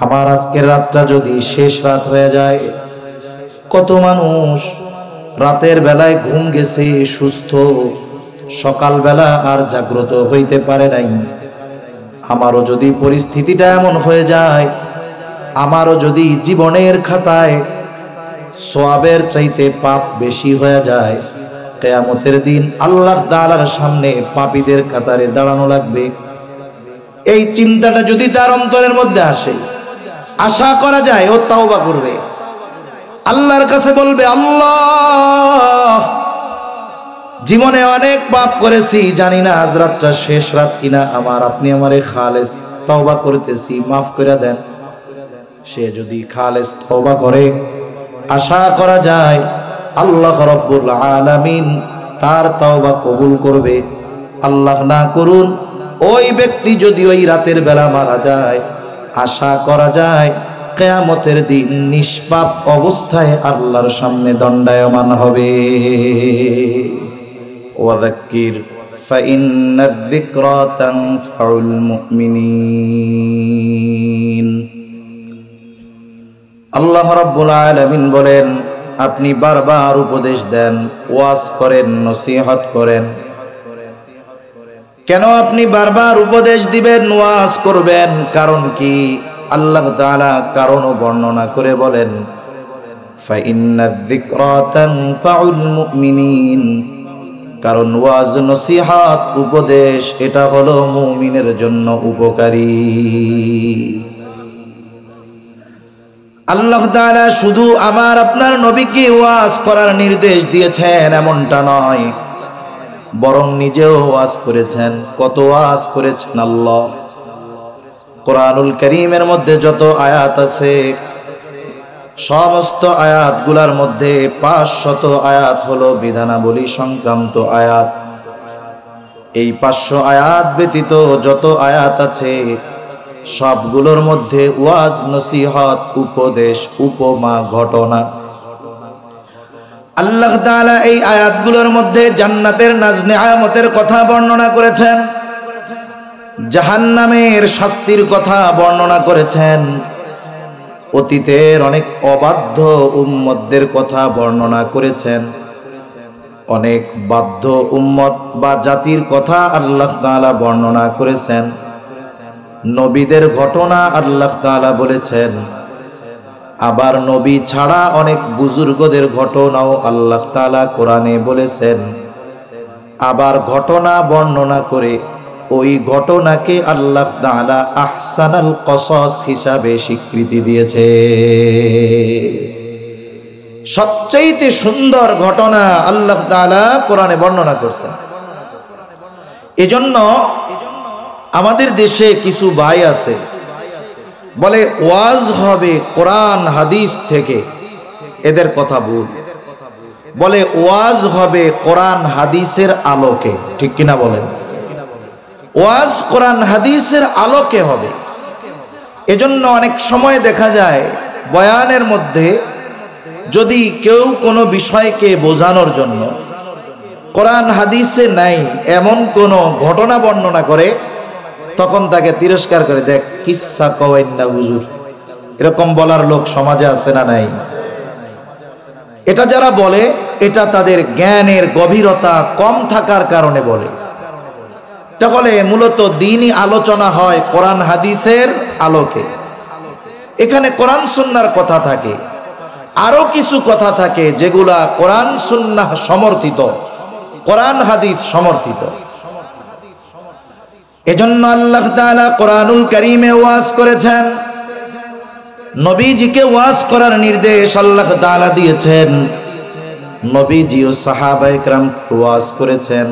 আমার আজকের রাতটা যদি শেষ রাত হয়ে যায়, কত মানুষ রাতের বেলায় ঘুম গেছে সুস্থ, সকালবেলা আর জাগ্রত হইতে পারে নাই। আমারও যদি পরিস্থিতিটা এমন হয়ে যায়, আমারও যদি জীবনের খাতায় সওয়াবের চাইতে পাপ বেশি হয়ে যায়, কিয়ামতের দিন আল্লাহ তাআলার সামনে পাপীদের কাতারে দাঁড়ানো লাগবে। এই চিন্তাটা যদি তার অন্তরের মধ্যে আসে, আশা করা যায় ও তাওবা করবে, আল্লাহর কাছে বলবে, আল্লাহ জীবনে অনেক পাপ করেছি, জানি না আজ রাতটা শেষ রাত কিনা, আপনি আমারে খালেস তওবা করতেছি, মাফ করে দেন। সে যদি খালেস তওবা করে, আশা করা যায় আল্লাহ রাব্বুল আলামিন তার তওবা কবুল করবে। আল্লাহ না করুন, ওই ব্যক্তি যদি ওই রাতের বেলা মারা যায়, আশা করা যায় কিয়ামতের দিন নিষ্পাপ অবস্থায় আল্লাহর সামনে দণ্ডায়মান হবে। ওয়াযাক্কির ফাইন্নায যিকরা তানফাউল মুমিনিন। আল্লাহ রাব্বুল আলামিন বলেন, আপনি বারবার উপদেশ দেন, ওয়াজ করেন, নসিহত করেন। কেন আপনি বারবার উপদেশ দিবেন, ওয়াজ করবেন? কারণ কি? আল্লাহ তাআলা কারণও বর্ণনা করে বলেন, ফাইন্নায যিকরা তানফাউল মুমিনিন। কারণ ওয়াজ, নসিহত, উপদেশ এটা হলো মুমিনের জন্য উপকারী। আল্লাহ তাআলা শুধু আমার আপনার নবীকে ওয়াজ করার নির্দেশ দিয়েছেন এমনটা নয়, বরং নিজেও ওয়াজ করেছেন। কত ওয়াজ করেছেন আল্লাহ! কোরআনুল কারীমের মধ্যে যত আয়াত আছে, সমস্ত আয়াতগুলোর মধ্যে 500 আয়াত হলো বিধানাবলী সংক্রান্ত আয়াত। এই 500 আয়াত ব্যতীত যত আয়াত আছে, সবগুলোর মধ্যে ওয়াজ, নসিহত, উপদেশ, উপমা, ঘটনা। আল্লাহ তাআলা এই আয়াতগুলোর মধ্যে জান্নাতের নাজ-নেয়ামতের কথা বর্ণনা করেছেন, জাহান্নামের শাস্তির কথা বর্ণনা করেছেন, অতীতের অনেক অবাধ্য উম্মতদের কথা বর্ণনা করেছেন, অনেক বাধ্য উম্মত বা জাতির কথা আল্লাহ তাআলা বর্ণনা করেছেন, নবীদের ঘটনা আল্লাহ তাআলা বলেছেন, আবার নবী ছাড়া অনেক বুজুর্গদের ঘটনাও আল্লাহ তাআলা কোরআনে বলেছেন। আবার ঘটনা বর্ণনা করে ওই ঘটনাকে আল্লাহ তাআলা আহসানুল কসস হিসাবে স্বীকৃতি দিয়েছে। সবচেয়ে সুন্দর ঘটনা আল্লাহ তাআলা কোরআনে বর্ণনা করছেন। এজন্য আমাদের দেশে কিছু ভাই আছে, বলে ওয়াজ হবে কোরআন হাদিস থেকে, এদের কথা ভুল। বলে ওয়াজ হবে কোরআন হাদিসের আলোকে, ঠিক কিনা বলেন? ওয়াজ কোরআন হাদিসের আলোকে হবে। এজন্য অনেক সময় দেখা যায় বয়ানের মধ্যে যদি কেউ কোনো বিষয়কে বোঝানোর জন্য কোরআন হাদিসে নাই এমন কোনো ঘটনা বর্ণনা করে, তখন তাকে তিরস্কার করে, দেখ কিসসা কওয়েন না হুজুর। এরকম বলার লোক সমাজে আছে না নাই? এটা যারা বলে, এটা তাদের জ্ঞানের গভীরতা কম থাকার কারণে বলে। তাহলে মূলত দ্বীনি আলোচনা হয় কোরআন হাদিসের আলোকে। এখানে কোরআন সুন্নাহর কথা থাকে, আরো কিছু কথা থাকে যেগুলা কোরআন সুন্নাহ সমর্থিত, কোরআন হাদিস সমর্থিত। এজন্য আল্লাহ তাআলা কোরআনুল কারীমে ওয়াজ করেছেন, নবীজিকে ওয়াজ করার নির্দেশ আল্লাহ তাআলা দিয়েছেন। নবীজি ও সাহাবায়ে কেরাম ওয়াজ করেছেন।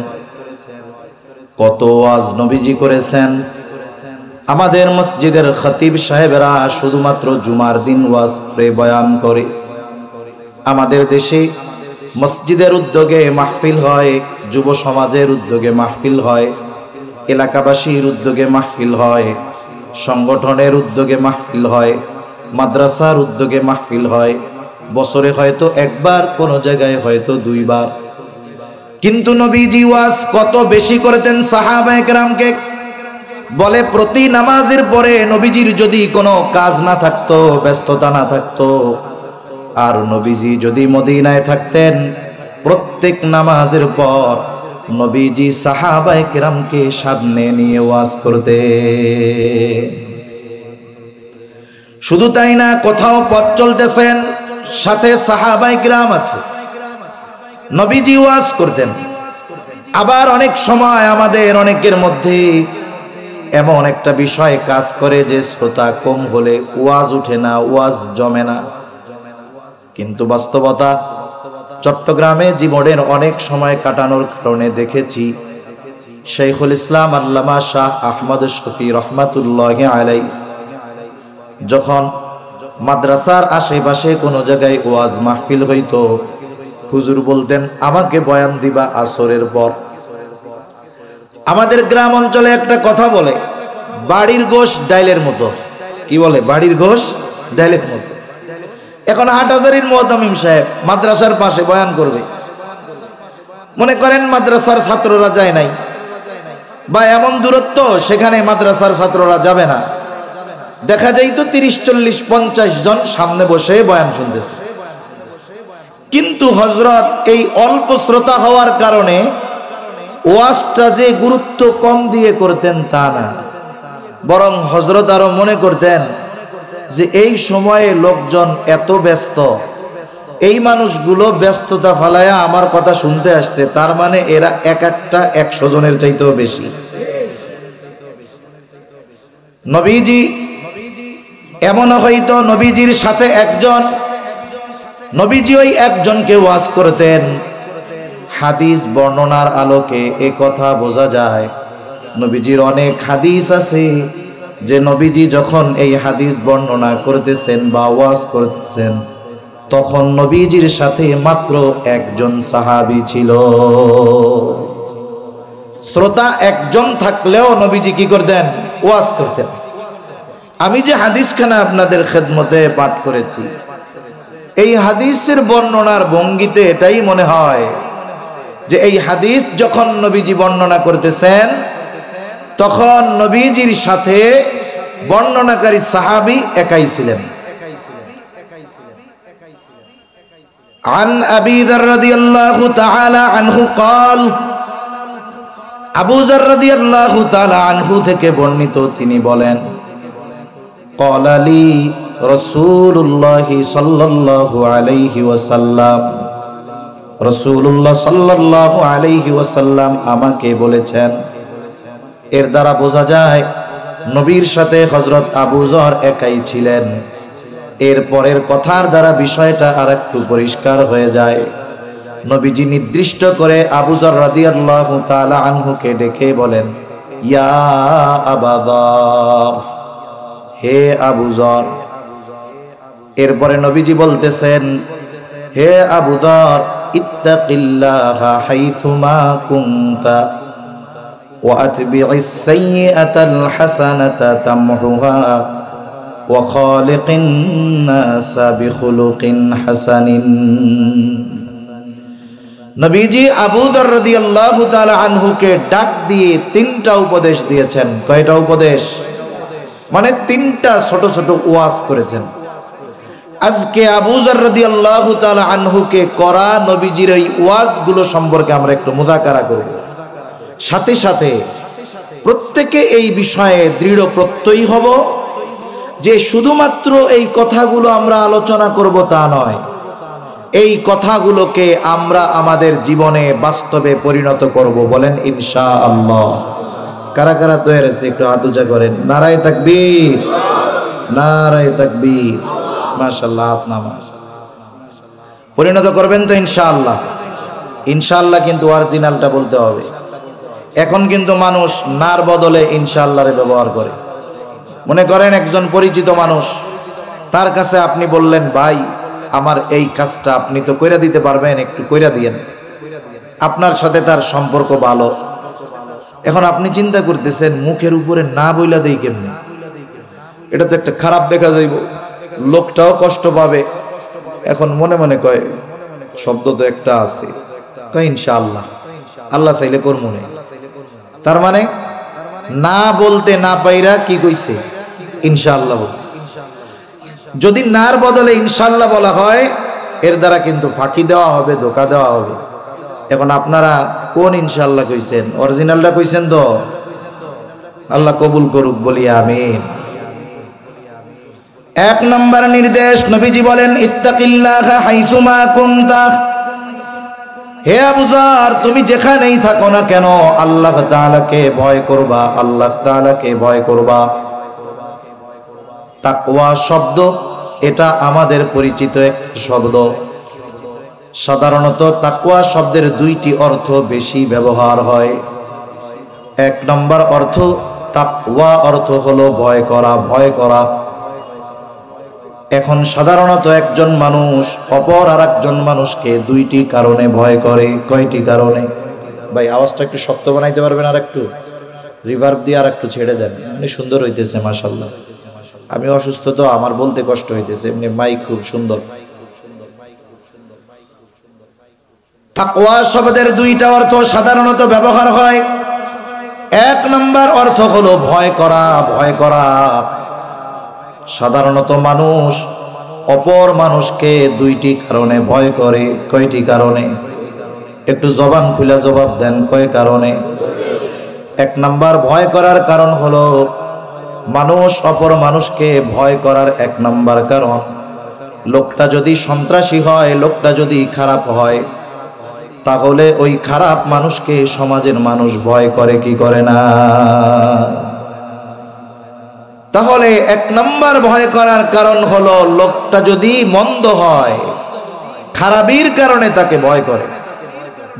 কত ওয়াজ নবীজি করেছেন। আমাদের মসজিদের খতিব সাহেবেরা শুধুমাত্র জুমার দিন ওয়াজ করে বয়ান করে। আমাদের দেশে মসজিদের উদ্যোগে মাহফিল হয়, যুব সমাজের উদ্যোগে মাহফিল হয়, এলাকাবাসীর উদ্যোগে মাহফিল হয়, সংগঠনের উদ্যোগে মাহফিল হয়, মাদ্রাসার উদ্যোগে মাহফিল হয়। বছরে হয়তো একবার, কোন জায়গায় হয়তো 2 বার। কিন্তু নবীজি ওয়াজ কত বেশি করতেন সাহাবায়ে কেরামকে। বলে প্রতি নামাজের পরে নবীজির যদি কোনো কাজ না থাকতো, ব্যস্ততা না থাকতো, আর নবীজি যদি মদিনায় থাকতেন, প্রত্যেক নামাজের পর নবীজি সাহাবায়ে কেরামকে সামনে নিয়ে ওয়াজ করতে। শুধু তাই না, কোথাও পথ চলতেছেন, সাথে সাহাবায়ে কেরাম আছে, নবীজি ওয়াজ করতেন। আবার অনেক সময় আমাদের অনেকের মধ্যে এমন একটা বিষয় কাজ করে যে শ্রোতা কম হলে ওয়াজ উঠে না, ওয়াজ জমে না। কিন্তু বাস্তবতা, চট্টগ্রামে জীবনের অনেক সময় কাটানোর কারণে দেখেছি শাইখুল ইসলাম আল্লামা শাহ আহমদ শফি রহমাতুল্লাহি আলাইহি যখন মাদ্রাসার আশেপাশে কোনো জায়গায় ওয়াজ মাহফিল হইতো, হুজুর বলতেন আমাকে বয়ান দিবা আসরের পর। আমাদের গ্রাম অঞ্চলে একটা কথা বলে, বাড়ির গোশ ডাইলের মতো। কি বলে? বাড়ির গোশ ডাইলের মতো। এখন হাটহাজারীর মুয়াজ্জিম সাহেব মাদ্রাসার পাশে বয়ান করবে, মনে করেন মাদ্রাসার ছাত্ররা যায় নাই, বা এমন দূরত্ব সেখানে মাদ্রাসার ছাত্ররা যাবে না, দেখা যায় তো 30, 40, 50 জন সামনে বসে বয়ান শুনতেছে। কিন্তু হযরত এই অল্প শ্রোতা হওয়ার কারণে ওয়াজটা যে গুরুত্ব কম দিয়ে করতেন তা না, বরং হযরত আরো মনে করতেন যে এই সময়ে লোকজন এত ব্যস্ত, এই মানুষগুলো ব্যস্ততা ফালায়া আমার কথা শুনতে আসছে, তার মানে এরা এক একটা 100 জনের চাইতেও বেশি। নবীজি এমন হয়তো নবীজির সাথে একজন, নবীজি ওই একজনকে ওয়াজ করতেন। হাদিস বর্ণনার আলোকে এ কথা বোঝা যায়, নবীজির অনেক হাদিস আছে যে নবীজি যখন এই হাদিস বর্ণনা করতেছেন বা ওয়াজ করতেছেন, তখন নবীজির সাথে মাত্র একজন সাহাবী ছিল। শ্রোতা একজন থাকলেও নবীজি কি করতেন? ওয়াজ করতেন। আমি যে হাদিসখানা আপনাদের খেদমতে পাঠ করেছি, এই হাদিসের বর্ণনার ভঙ্গিতে এটাই মনে হয় যে এই হাদিস যখন নবীজি বর্ণনা করতেছেন, তখন নবীজির সাথে বর্ণনাকারী সাহাবী একাই ছিলেন। عن أبي ذر رضي الله تعالى عنه قال, আবু যর রাদিয়াল্লাহু তাআলা আনহু থেকে বর্ণিত, তিনি বলেন, قال لي رسول الله صلى الله عليه وسلم, রাসূলুল্লাহ সাল্লাল্লাহু আলাইহি ওয়াসাল্লাম আমাকে বলেছেন। এর দ্বারা বোঝা যায় নবীর সাথে হযরত আবু যর একাই ছিলেন। এর পরের কথার দ্বারা বিষয়টা আরেকটু পরিষ্কার হয়ে যায়। নবীজি নির্দিষ্ট করে আবু যর রাদিয়াল্লাহু তাআলা আনহুকে ডেকে বলেন, ইয়া আবা যর, হে আবু যর। এরপরে নবীজি বলতেছেন, হে আবু যর, ইত্তাকিল্লাহা হাইথুমা কুনতা ওয়া আতবি'is সাইয়্যাতাল হাসানাতা তামহুহা ওয়া খালিকিন নাসা বিখুলুকিন হাসানিন। নবীজি আবু যর রাদিয়াল্লাহু তাআলা আনহুকে ডাক দিয়ে 3টা উপদেশ দিয়েছেন। কয়টা উপদেশ? মানে 3টা ছোট ছোট ওয়াজ করেছেন। আজকে আবু যর রাদিয়াল্লাহু তাআলা আনহুকে করা নবীজির এই ওয়াজগুলো সম্পর্কে আমরা একটু মুযাকারা করব। সাথে সাথে প্রত্যেকে এই বিষয়ে দৃঢ় প্রত্যয়ী হব যে শুধুমাত্র এই কথাগুলো আমরা আলোচনা করব তা নয়, এই কথাগুলোকে আমরা আমাদের জীবনে বাস্তবে পরিণত করব। বলেন ইনশাআল্লাহ। কারা কারা তৈরি আছে একটু হাত উঁচা করেন। নারায়ে তাকবীর, নারায়ে তাকবীর। মাশাআল্লাহ, হাত নামা। পরিণত করবেন তো ইনশাআল্লাহ? ইনশাআল্লাহ কিন্তু অরিজিনালটা বলতে হবে। এখন কিন্তু মানুষ নার বদলে ইনশাআল্লাহরে ব্যবহার করে। মনে করেন একজন পরিচিত মানুষ, তার কাছে আপনি বললেন, ভাই আমার এই কাজটা আপনি তো কইরা দিতে পারবেন, একটু কইরা দিয়েন। আপনার সাথে তার সম্পর্ক ভালো। এখন আপনি চিন্তা করতেছেন মুখের উপরে না বইলা দেই কেমনে, এটা তো একটা খারাপ দেখা যাইব, লোকটাও কষ্ট পাবে। এখন মনে মনে কয়, শব্দ তো একটা আছে, কয় ইনশাআল্লাহ, আল্লাহ চাইলে করব না। তার মানে না বলতে না পাইরা কি কইছে ইনশাআল্লাহ বলছে। যদি নার বদলে ইনশাআল্লাহ বলা হয় এর দ্বারা কিন্তু ফাঁকি দেওয়া হবে, ধোঁকা দেওয়া হবে। এখন আপনারা কোন ইনশাআল্লাহ কইছেন? অরিজিনালটা কইছেন তো? আল্লাহ কবুল করুক, বলি আমিন। এক নম্বর নির্দেশ, নবীজি বলেন ইত্তাকিল্লাহা হাইসুমা কুনতা। হে আবু যর, তুমি যেখানেই থাকো না কেন আল্লাহ তাআলাকে ভয় করবা, আল্লাহ তাআলাকে ভয় করবা। তাকওয়া শব্দ এটা আমাদের পরিচিত এক শব্দ। সাধারণত তাকওয়া শব্দের দুইটি অর্থ বেশি ব্যবহার হয়। এক নম্বর অর্থ, তাকওয়া অর্থ হলো ভয় করা, ভয় করা। এখন সাধারণত একজন মানুষ অপর আর একজন মানুষকে দুইটি কারণে ভয় করে। কয়টি কারণে? ভাই আওয়াজটা একটু শক্ত বানাইতে পারবেন? আর একটু রিভার্ব দিয়ে আর একটু ছেড়ে দেন। এমনি সুন্দর হইতেছে মাশাআল্লাহ। আমি অসুস্থ তো আমার বলতে কষ্ট হইতেছে, এমনি মাইক খুব সুন্দর। তাকওয়া শব্দের দুইটা অর্থ সাধারণত ব্যবহার হয়। এক নম্বর অর্থ হলো ভয় করা, ভয় করা। সাধারণত মানুষ অপর মানুষকে দুইটি কারণে ভয় করে। কয়টি কারণে? একটু জবান খুলে জবাব দেন, কয় কারণে? এক নাম্বার ভয় করার কারণ হলো, মানুষ অপর মানুষকে ভয় করার এক নাম্বার কারণ, লোকটা যদি সন্ত্রাসী হয়, লোকটা যদি খারাপ হয়, তাহলে ওই খারাপ মানুষকে সমাজের মানুষ ভয় করে কি করে না? তাহলে এক নাম্বার ভয় করার কারণ হলো লোকটা যদি মন্দ হয়, খারাপির কারণে তাকে ভয় করে।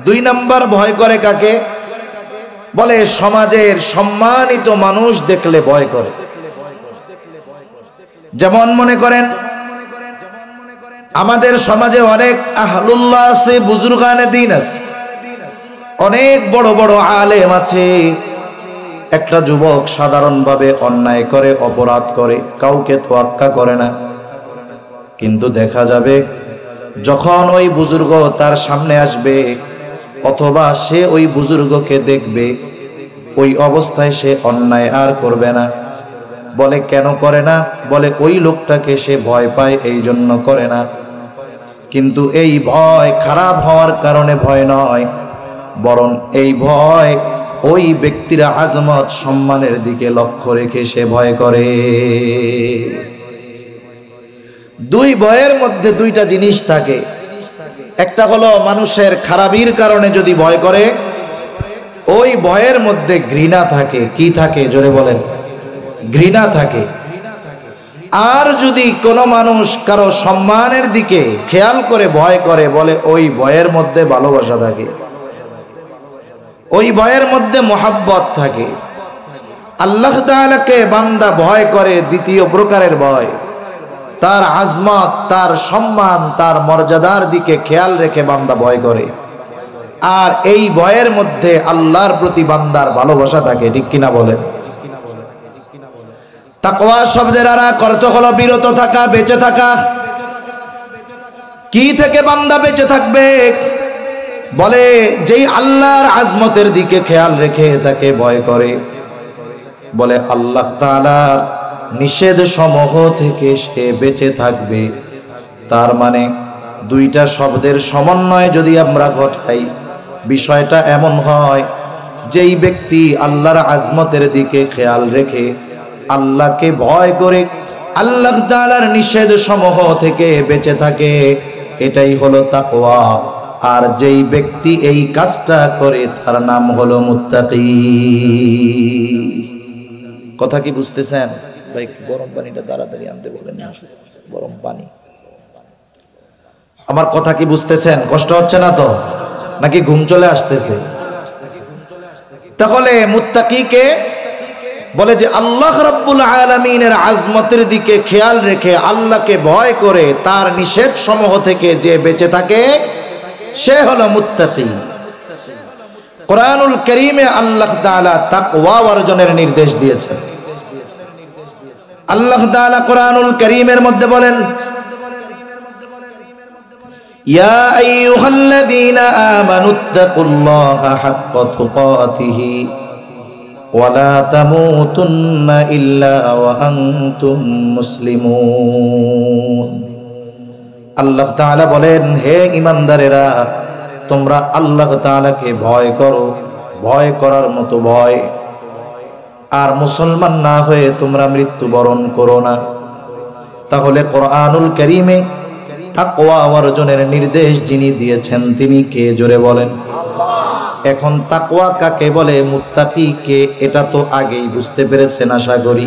দুই নাম্বার ভয় করে কাকে? বলে সমাজের সম্মানিত মানুষ দেখলে ভয় করে। যেমন মনে করেন আমাদের সমাজে অনেক আহলুল্লাহ আছে, বুজুর্গানে দ্বীন আছে, অনেক বড় বড় আলেম আছে। একটা যুবক সাধারণভাবে অন্যায় করে, অপরাধ করে, কাউকে তোয়াক্কা করে না, কিন্তু দেখা যাবে যখন ওই বুজুর্গ তার সামনে আসবে অথবা সে ওই বুজুর্গকে দেখবে, ওই অবস্থায় সে অন্যায় আর করবে না। বলে কেন করে না? বলে ওই লোকটাকে সে ভয় পায়, এই জন্য করে না। কিন্তু এই ভয় খারাপ হওয়ার কারণে ভয় নয়, বরং এই ভয় ওই ব্যক্তির আজমত সম্মানের দিকে লক্ষ্য রেখে সে ভয় করে। দুই ভয়ের মধ্যে দুইটা জিনিস থাকে। একটা হলো মানুষের খারাপির কারণে যদি ভয় করে, ওই ভয়ের মধ্যে ঘৃণা থাকে। কি থাকে? জোরে বলেন। ঘৃণা থাকে। আর যদি কোনো মানুষ কারো সম্মানের দিকে খেয়াল করে ভয় করে, বলে ওই ভয়ের মধ্যে ভালোবাসা থাকে, ওই ভয়ের মধ্যে মোহাব্বত থাকে। আল্লাহ তাআলাকে বান্দা ভয় করে দ্বিতীয় প্রকারের ভয়, তার আজমত, তার সম্মান, তার মর্যাদার দিকে খেয়াল রেখে বান্দা ভয় করে। আর এই ভয়ের মধ্যে আল্লাহর প্রতি বান্দার ভালোবাসা থাকে। ঠিক কিনা বলেন? তাকওয়া শব্দের অর্থ হলো বিরত থাকা, বেঁচে থাকা। কি থেকে বান্দা বেঁচে থাকবে? বলে যেই আল্লাহর আজমতের দিকে খেয়াল রেখে তাকে ভয় করে, বলে আল্লাহ তাআলার নিষেধ সমূহ থেকে সে বেঁচে থাকবে। তার মানে দুইটা শব্দের সমন্বয় যদি আমরা ঘটাই, বিষয়টা এমন হয়, যেই ব্যক্তি আল্লাহর আজমতের দিকে খেয়াল রেখে আল্লাহকে ভয় করে আল্লাহ তাআলার নিষেধ সমূহ থেকে বেঁচে থাকে, এটাই হলো তাকওয়া। আর যেই ব্যক্তি এই কাজটা করে তার নাম হলো মুত্তাকি। কথা কি বুঝতেছেন? ভাই গরম পানিটা তাড়াতাড়ি আনতে বলেন না, গরম পানি। আমার কথা কি বুঝতেছেন? কষ্ট হচ্ছে না তো? নাকি ঘুম চলে আসতেছে? তাহলে মুত্তাকিকে বলে যে আল্লাহ রাব্বুল আলামিনের আজমতের দিকে খেয়াল রেখে আল্লাহকে ভয় করে তার নিষেধ সমূহ থেকে যে বেঁচে থাকে সে হলো মুত্তাকি। কোরআনুল কারীমে আল্লাহ তাআলা তাকওয়া অর্জনের নির্দেশ দিয়েছেন। আল্লাহ তাআলা কোরআনুল কারীমের মধ্যে বলেন, ইয়া আইয়ুহাল্লাযীনা আমানুত্তাকুল্লাহা হাক্কা তুকাতিহি ওয়ালা তামুতুন্না ইল্লা ওয়া আনতুম মুসলিমুন। আল্লাহ তাআলা বলেন, হে ঈমানদারেরা, তোমরা আল্লাহ তাআলাকে ভয় করো, ভয় করার মতো ভয়, আর মুসলমান না হয়ে তোমরা মৃত্যুবরণ করো না। তাহলে কোরআনুল কারীমে তাকওয়া অর্জনের নির্দেশ যিনি দিয়েছেন তিনি কে? জোরে বলেন। এখন তাকওয়া কাকে বলে, মুত্তাকি কে, এটা তো আগেই বুঝতে পেরেছেন আশা করি।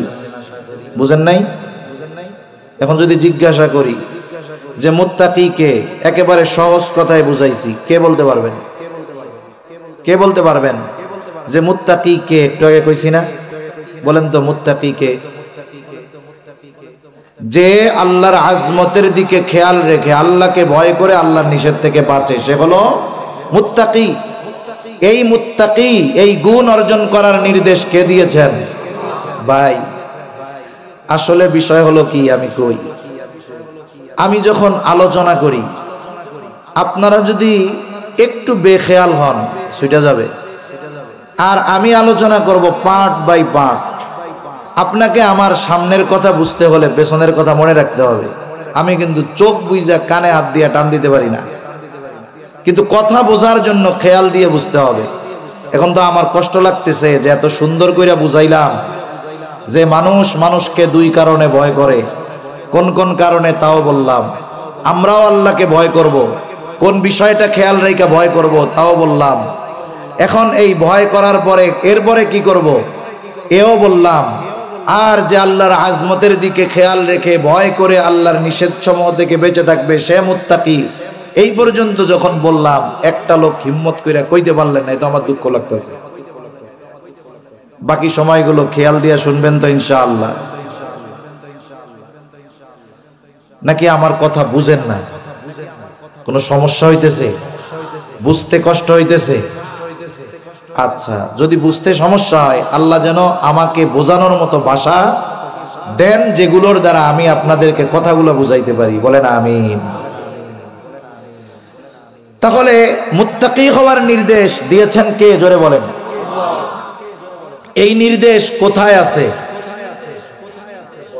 বুঝেন নাই? এখন যদি জিজ্ঞাসা করি যে মুত্তাকি কে, একেবারে সহজ কথায় বুঝাইছি, কে বলতে পারবেন? কে বলতে পারবেন যে মুত্তাকি কে? একটু আগে কইছি না? বলেন তো মুত্তাকি কে? যে আল্লাহর আজমতের দিকে খেয়াল রেখে আল্লাহকে ভয় করে আল্লাহর নিষেধ থেকে বাঁচে, সে হলো মুত্তাকি। এই মুত্তাকি, এই গুণ অর্জন করার নির্দেশ কে দিয়েছেন? ভাই আসলে বিষয় হলো কি, আমি কই, আমি যখন আলোচনা করি আপনারা যদি একটু বেখেয়াল হন ছুটে যাবে। আর আমি আলোচনা করব পার্ট বাই পার্ট। আপনাকে আমার সামনের কথা বুঝতে হলে পেছনের কথা মনে রাখতে হবে। আমি কিন্তু চোখ বুইজা কানে হাত দিয়ে টান দিতে পারি না, কিন্তু কথা বোঝার জন্য খেয়াল দিয়ে বুঝতে হবে। এখন তো আমার কষ্ট লাগতেছে যে এত সুন্দর করে বুঝাইলাম যে মানুষ মানুষকে দুই কারণে ভয় করে, কোন কোন কারণে তাও বললাম। আমরাও আল্লাহকে ভয় করব, কোন বিষয়টা খেয়াল রেখে ভয় করব তাও বললাম। এখন এই ভয় করার পরে এরপরে কি করব এও বললাম। আর যে আল্লাহর আজমতের দিকে খেয়াল রেখে ভয় করে আল্লাহর নিষেধসমূহ থেকে বেঁচে থাকবে সে মুত্তাকি, এই পর্যন্ত যখন বললাম একটা লোক হিম্মত করে কইতে পারলেন না, তো আমার দুঃখ লাগতেছে। বাকি সময়গুলো খেয়াল দিয়ে শুনবেন তো ইনশাআল্লাহ। নাকি আমার কথা বুঝেন না? কোনো সমস্যা হইতেছে? বুঝতে কষ্ট হইতেছে? আচ্ছা, যদি বুঝতে সমস্যা হয় আল্লাহ যেন আমাকে বোঝানোর মতো ভাষা দেন যেগুলোর দ্বারা আমি আপনাদেরকে কথাগুলো বুঝাইতে পারি। বলেন আমিন। তাহলে মুত্তাকি হওয়ার নির্দেশ দিয়েছেন কে? জোরে বলেন। এই নির্দেশ কোথায় আছে?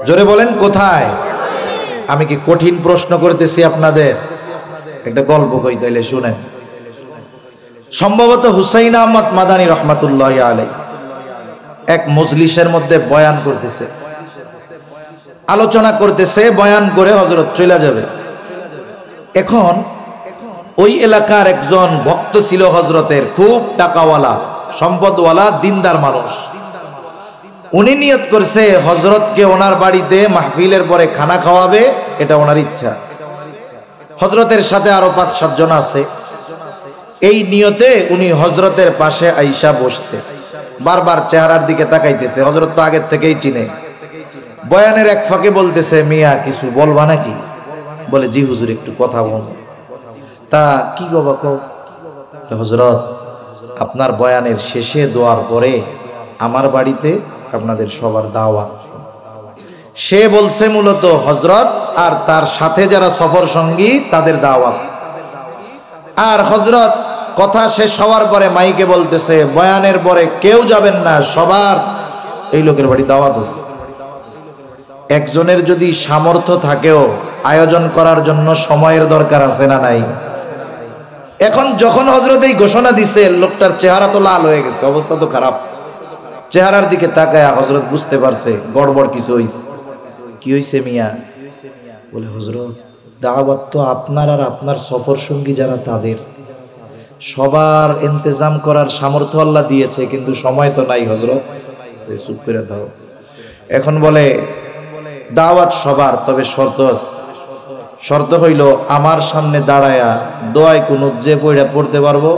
জোরে বলেন কোথায়? আমি কি কঠিন প্রশ্ন করতেছি আপনাদের? একটা গল্প কই তাইলে শুনেন। সম্ভবত হুসাইন আহমদ মাদানী রহমাতুল্লাহ আলাইহি এক মজলিসের মধ্যে বয়ান করতেছে, আলোচনা করতেছে, বয়ান করে হযরত চলে যাবে। এখন ওই এলাকার একজন ভক্ত ছিল হযরতের, খুব টাকাওয়ালা, সম্পদওয়ালা, দিনদার মানুষ। উনি নিয়ত করছে হযরতকে ওনার বাড়িতে মাহফিলের পরে খানা খাওয়াবে, এটা ওনার ইচ্ছা। হযরতের সাথে আরো 5-7 জন আছে। এই নিয়তে উনি হযরতের পাশে আইসা বসছে, বারবার চেহারার দিকে তাকাইতেছে। হযরত তো আগের থেকেই চিনে। বয়ানের এক ফাঁকে বলতেছে, মিয়া কিছু বলবা নাকি? বলে, জি হুজুর একটু কথা বলবো। তা কি গো বাকো? হযরত আপনার বয়ানের শেষে দোয়ার পরে আমার বাড়িতে আপনাদের সবার দাওয়াত। সে বলছে মূলত হযরত আর তার সাথে যারা সফর সঙ্গী তাদের দাওয়াত। আর হযরত কথা শেষ হওয়ার পরে মাইকে বলতেছে, বয়ানের পরে কেউ যাবেন না, সবার এই লোকের বাড়ি দাওয়াত আছে। একজনের যদি সামর্থ্য থাকেও আয়োজন করার জন্য সময়ের দরকার আছে না নাই? এখন যখন হযরত এই ঘোষণা দিছে, লোকটার চেহারা তো লাল হয়ে গেছে, অবস্থা তো খারাপ। চেহারার দিকে তাকায় হযরত বুঝতে পারছে গড়বড় কিছু হইছে। কি হইছে মিয়া? বলে, হযরত দাওয়াত তো আপনার আর আপনার সফর সঙ্গী যারা তাদের, সবার ইন্তজাম করার সামর্থ্য আল্লাহ দিয়েছে, কিন্তু সময় তো নাই হযরত। চুপ করে দাও। এখন বলে, দাওয়াত সবার, তবে শর্ত আছে। শর্ত হইল আমার সামনে দাঁড়ায়া দোয়ায় কুনুত যে পড়তে পারবো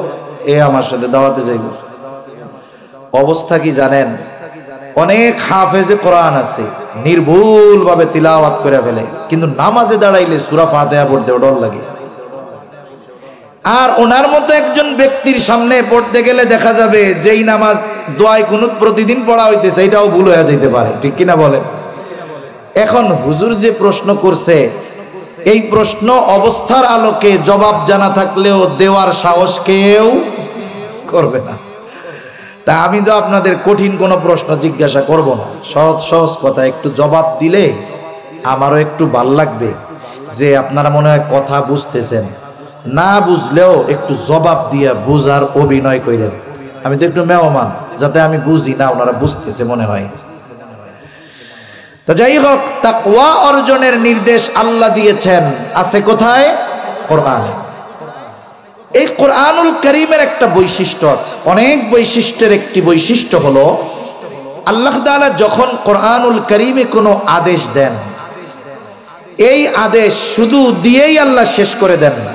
এ আমার সাথে দাওয়াতে যাইব। অবস্থা কি জানেন? অনেক হাফেজে কোরআন আছে, নির্ভুল ভাবে তিলাওয়াত করে ফেলে, কিন্তু নামাজে দাঁড়াইলে সূরা ফাতিহা পড়তে ডর লাগে। আর ওনার মতো একজন ব্যক্তির সামনে পড়তে গেলে দেখা যাবে যেই নামাজ দোয়ায় কুনুত প্রতিদিন পড়া হইতেছে এটাও ভুল হয়ে যেতে পারে, ঠিক কিনা বলেন? এখন হুজুর যে প্রশ্ন করছে, এই প্রশ্ন অবস্থার আলোকে জবাব জানা থাকলেও দেওয়ার সাহস কেউ করবে না। তা আমি তো আপনাদের কঠিন কোনো প্রশ্ন জিজ্ঞাসা করব না, সহজ সহজ কথা একটু জবাব দিলে আমারও একটু ভাল লাগবে যে আপনারা মনে হয় কথা বুঝতেছেন, না বুঝলেও একটু জবাব দিয়া বুঝার অভিনয় করেন। আমি তো একটু মেহমান, যাতে আমি বুঝি না ওনারা বুঝতেছে মনে হয়। তো যাই হোক, তাকওয়া অর্জনের নির্দেশ আল্লাহ দিয়েছেন আছে কোথায়? কোরআনে। এই কোরআনুল কারীমের একটা বৈশিষ্ট্য আছে, অনেক বৈশিষ্ট্যের একটি বৈশিষ্ট্য হলো আল্লাহ তাআলা যখন কোরআনুল কারীমে কোনো আদেশ দেন, এই আদেশ শুধু দিয়েই আল্লাহ শেষ করে দেন না,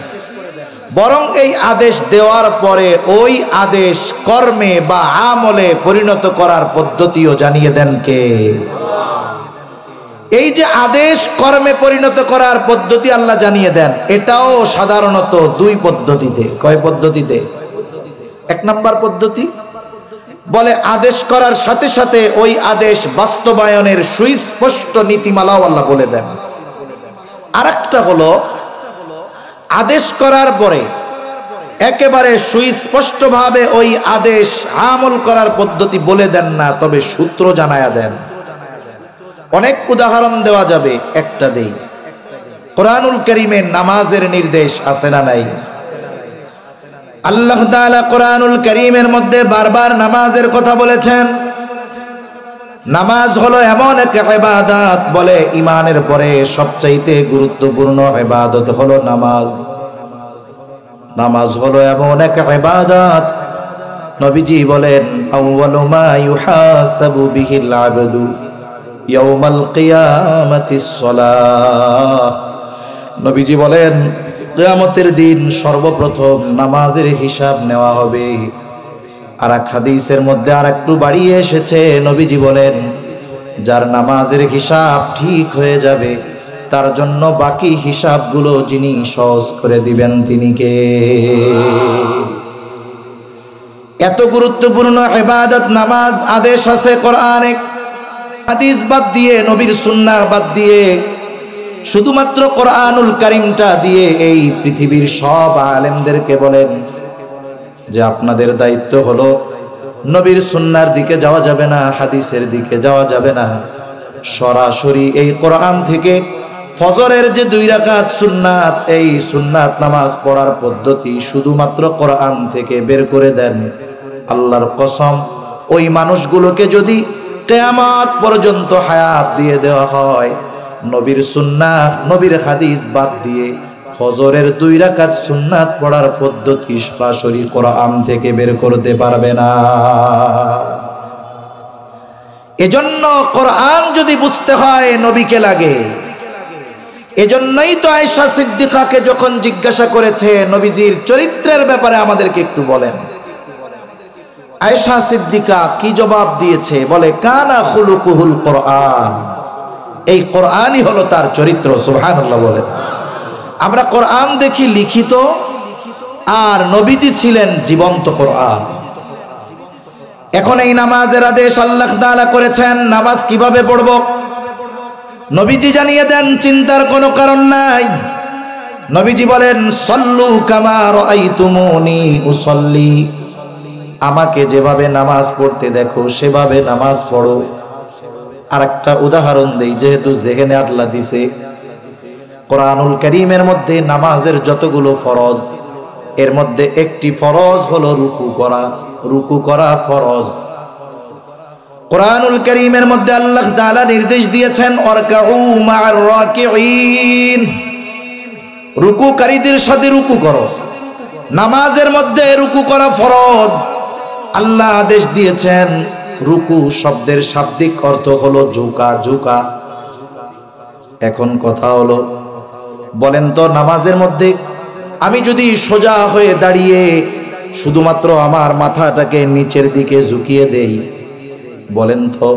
বরং এই আদেশ দেওয়ার পরে ওই আদেশ কর্মে বা আমলে পরিণত করার পদ্ধতিও জানিয়ে দেন কে? এই যে আদেশ কর্মে পরিণত করার পদ্ধতি আল্লাহ জানিয়ে দেন, এটাও সাধারণত দুই পদ্ধতিতে। কয় পদ্ধতিতে? এক নাম্বার পদ্ধতি বলে আদেশ করার সাথে সাথে ওই আদেশ বাস্তবায়নের সুস্পষ্ট নীতিমালাও আল্লাহ বলে দেন। আরেকটা হলো আদেশ করার পরে একেবারে সুস্পষ্টভাবে ওই আদেশ আমল করার পদ্ধতি বলে দেন না, তবে সূত্র জানায়া দেন। অনেক উদাহরণ দেওয়া যাবে, একটা দেই। কোরআনুল কারীমে নামাজের নির্দেশ আছে না নাই? আল্লাহ তাআলা কোরআনুল কারীমের মধ্যে বারবার নামাজের কথা বলেছেন। নামাজ হলো এমন এক ইবাদত, বলে ঈমানের পরে সবচাইতে গুরুত্বপূর্ণ ইবাদত হলো নামাজ। নামাজ হলো এমন এক ইবাদত, নবীজি বলেন আউয়ালু মা ইউহাসাবু বিহিল আবদু ইয়াউমাল কিয়ামাতিস সালাহ। নবীজি বলেন কিয়ামতের দিন সর্বপ্রথম নামাজের হিসাব নেওয়া হবে। আর এক হাদিসের মধ্যে আর একটু বাড়িয়ে এসেছে, নবীজি বলেন যার নামাজের হিসাব ঠিক হয়ে যাবে তার জন্য বাকি হিসাবগুলো যিনি সহজ করে দিবেন তিনি কে? এত গুরুত্বপূর্ণ ইবাদত নামাজ, আদেশ আছে কোরআনে, হাদিস বাদ দিয়ে, নবীর সুন্নাহ বাদ দিয়ে, শুধুমাত্র কোরআনুল কারীমটা দিয়ে এই পৃথিবীর সব আলেমদেরকে বলেন যে আপনাদের দায়িত্ব হলো নবীর সুন্নাহর দিকে যাওয়া যাবে না, হাদিসের দিকে যাওয়া যাবে না, সরাসরি এই কোরআন থেকে ফজরের যে 2 রাকাত সুন্নাত, এই সুন্নাত নামাজ পড়ার পদ্ধতি শুধুমাত্র কোরআন থেকে বের করে দেন। আল্লাহর কসম, ওই মানুষগুলোকে যদি কিয়ামত পর্যন্ত হায়াত দিয়ে দেওয়া হয়, নবীর সুন্নাহ নবীর হাদিস বাদ দিয়ে ফজরের 2 রাকাত সুন্নাত পড়ার পদ্ধতি সরাসরি কোরআন থেকে বের করতে পারবে না। এজন্য কোরআন যদি বুঝতে হয় নবীকে লাগে। এজন্যই তো আয়েশা সিদ্দিকাকে যখন জিজ্ঞাসা করেছে নবীজির চরিত্রের ব্যাপারে আমাদেরকে একটু বলেন, আয়েশা সিদ্দিকা কি জবাব দিয়েছে? বলে কানা খুলুকুহুল কোরআন, এই কোরআনই হলো তার চরিত্র। সুবহানাল্লাহ বলে। আমরা কোরআন দেখি লিখিত, আর নবীজি ছিলেন জীবন্ত কোরআন। এখন এই নামাজের আদেশ আল্লাহ তাআলা করেছেন, নামাজ কিভাবে পড়ব নবীজি জানিয়ে দেন, চিন্তার কোনো কারণ নাই। নবীজি বলেন সল্লু কামা রাআইতুমুনি উসাল্লি, আমাকে যেভাবে নামাজ পড়তে দেখো সেভাবে নামাজ পড়ো। আরেকটা উদাহরণ দেই, যেহেতু যেখানে আল্লাহ দিছে, কোরআনুল কারীমের মধ্যে নামাজের যতগুলো ফরজ, এর মধ্যে একটি ফরজ হলো রুকু করা। রুকু করা ফরজ। কোরআনুল কারীমের মধ্যে আল্লাহ তাআলা নির্দেশ দিয়েছেন ওয়ারকাউ মা'আর রাকিঈন, রুকুকারীদের সাথে রুকু করো। নামাজের মধ্যে রুকু করা ফরজ। আল্লাহ আদেশ দিয়েছেন, রুকু শব্দের শাব্দিক অর্থ হলো ঝুঁকা, ঝুঁকা। এখন কথা হলো, বলেন তো নামাজের মধ্যে আমি যদি সোজা হয়ে দাঁড়িয়ে শুধুমাত্র আমার মাথাটাকে নিচের দিকে ঝুঁকিয়ে দেই, বলেন তো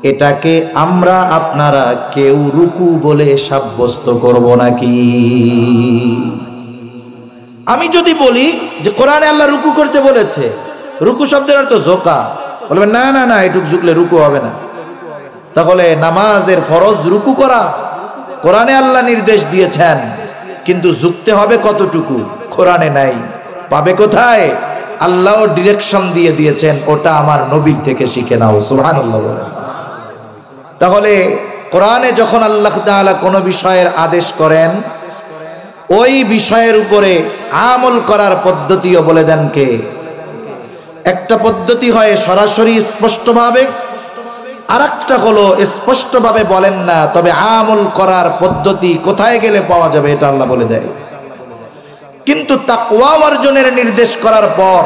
এটাকে আমরা আপনারা কেউ রুকু বলে সাব্যস্ত করব নাকি? আমি যদি বলি যে কোরআনে আল্লাহ রুকু করতে বলেছে, রুকু শব্দের অর্থ ঝোঁকা, বলবেন না না না, এটুক ঝুঁকলে রুকু হবে না। তাহলে নামাজের ফরজ রুকু করা, কোরআনে আল্লাহ নির্দেশ দিয়েছেন, কিন্তু ঝুঁকতে হবে কতটুকু কোরআনে নাই। পাবে কোথায়? আল্লাহ ডিরেকশন দিয়ে দিয়েছেন, ওটা আমার নবীর থেকে শিখে নাও। সুবহানাল্লাহ বলেন। তাহলে কোরআনে যখন আল্লাহ তাআলা কোনো বিষয়ের আদেশ করেন, ওই বিষয়ের উপরে আমল করার পদ্ধতিও বলে দেন কে? একটা পদ্ধতি হয় সরাসরি স্পষ্টভাবে, আর একটা হলো স্পষ্টভাবে বলেন না, তবে আমল করার পদ্ধতি কোথায় গেলে পাওয়া যাবে এটা আল্লাহ বলে দেয়। কিন্তু তাকওয়া অর্জনের নির্দেশ করার পর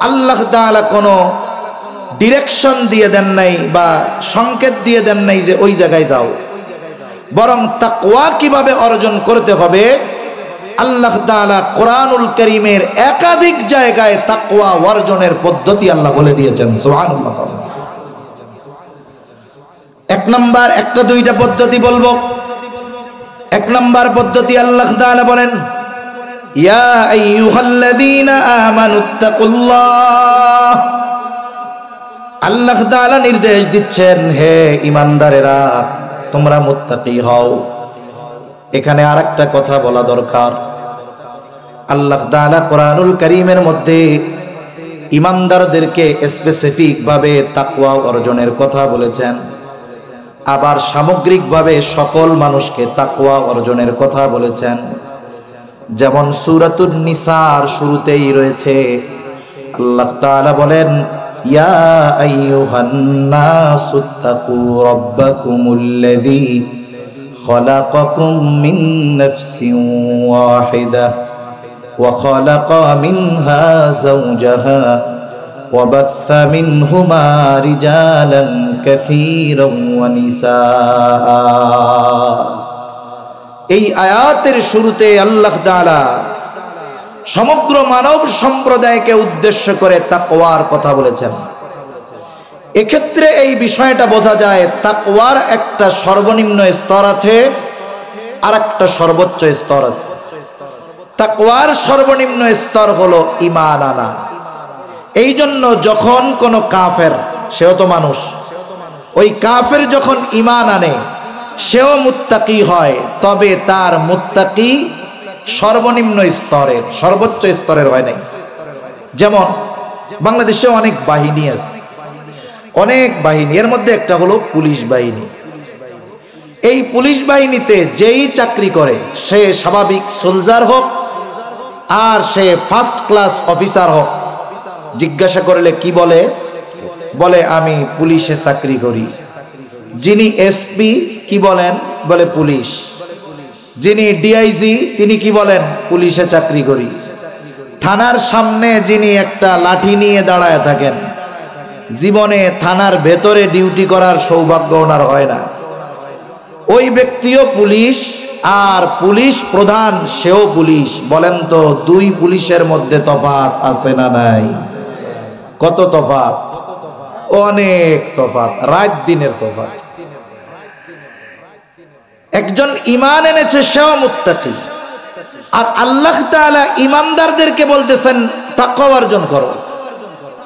আল্লাহ তাআলা কোনো ডিরেকশন দিয়ে দেন নাই বা সংকেত দিয়ে দেন নাই যে ওই জায়গায় যাও, বরং তাকওয়া কিভাবে অর্জন করতে হবে আল্লাহ তাআলা কোরআনুল কারীমের একাধিক জায়গায় তাকওয়া অর্জনের পদ্ধতি আল্লাহ বলে দিয়েছেন। সুবহানাল্লাহ। এক নাম্বার, একটা দুইটা পদ্ধতি বলবো। এক নাম্বার পদ্ধতি আল্লাহ তাআলা বলেন, ইয়া আইয়ুহাল্লাযীনা আমানুত্তাকুল্লাহ। আল্লাহ তাআলা নির্দেশ দিচ্ছেন, হে ঈমানদারেরা তোমরা মুত্তাকি হও। এখানে আরেকটা কথা বলা দরকার। আল্লাহ তাআলা কোরআনুল কারীমের মধ্যে ঈমানদারদেরকে স্পেসিফিক ভাবে তাকওয়া অর্জনের কথা বলেছেন, আবার সামগ্রিকভাবে সকল মানুষকে তাকওয়া অর্জনের কথা বলেছেন। যেমন সূরাতুন নিসার শুরুতেই রয়েছে, আল্লাহ তাআলা বলেন, ইয়া আইয়ুহান নাসুত্তাকু রাব্বাকুমুল্লাযী খালাকাকুম মিন নাফসিন ওয়াহিদাহ ওয়া খালাকা মিনহা যাওজাহা ওয়া বাথা মিনহুমা রিজালান কাসীরান ওয়া নিসাআ। এই আয়াতের শুরুতে আল্লাহ তাআলা সমগ্র মানব সম্প্রদায়কে উদ্দেশ্য করে তাকওয়ার কথা বলেছেন। এক্ষেত্রে এই বিষয়টা বোঝা যায়, তাকওয়ার একটা সর্বনিম্ন স্তর আছে আর একটা সর্বোচ্চ স্তর আছে। তাকওয়ার সর্বনিম্ন স্তর হলো ঈমান আনা। এই জন্য যখন কোনো কাফের, সেও তো মানুষ, ওই কাফের যখন ঈমান আনে সেও মুত্তাকি হয়, তবে তার মুত্তাকি সর্বনিম্ন স্তরের, সর্বোচ্চ স্তরের হয় নাই। যেমন বাংলাদেশে অনেক বাহিনী আছে, অনেক বাহিনী, এর মধ্যে একটা হলো পুলিশ বাহিনী। এই পুলিশ বাহিনীতে যেই চাকরি করে সে স্বাভাবিক সোলজার হোক আর সে ফার্স্ট ক্লাস অফিসার হোক, জিজ্ঞাসা করলে কি বলে? বলে আমি পুলিশে চাকরি করি। যিনি এসপি কি বলেন? বলে পুলিশ। যিনি ডিআইজি তিনি কি বলেন? পুলিশে চাকরি করি। থানার সামনে যিনি একটা লাঠি নিয়ে দাঁড়ায় থাকেন, জীবনে থানার ভেতরে ডিউটি করার সৌভাগ্য ওনার হয় না, ওই ব্যক্তিও পুলিশ। আর পুলিশ প্রধান সেও পুলিশ। বলেন তো দুই পুলিশের মধ্যে তফাৎ আছে না নাই? কত তফাৎ? অনেক তফাৎ, রাত দিনের তফাৎ। একজন ঈমান এনেছে সেও মুত্তাকি, আর আল্লাহ তাআলা ঈমানদারদেরকে বলতেছেন তাকওয়া অর্জন করো।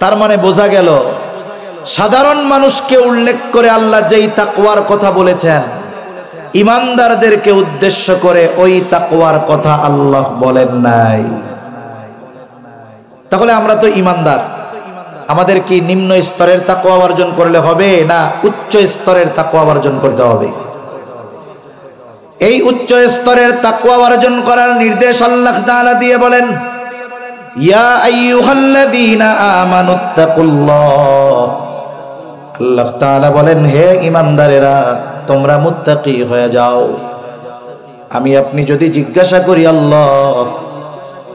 তার মানে বোঝা গেল সাধারণ মানুষকে উল্লেখ করে আল্লাহ যেই তাকওয়ার কথা বলেছেন, ঈমানদারদেরকে উদ্দেশ্য করে ওই তাকওয়ার কথা আল্লাহ বলেন নাই। তাহলে আমরা তো ঈমানদার, আমাদের কি নিম্ন স্তরের তাকওয়া অর্জন করলে হবে না উচ্চ স্তরের তাকওয়া অর্জন করতে হবে? এই উচ্চ স্তরের তাকওয়া অর্জন করার নির্দেশ আল্লাহ তাআলা দিয়ে বলেন, ইয়া আইয়ুহাল্লাযীনা আমানুত্তাকুল্লাহ। আল্লাহ তাআলা বলেন, হে ঈমানদারেরা তোমরা মুত্তাকি হয়ে যাও। আমি আপনি যদি জিজ্ঞাসা করি আল্লাহ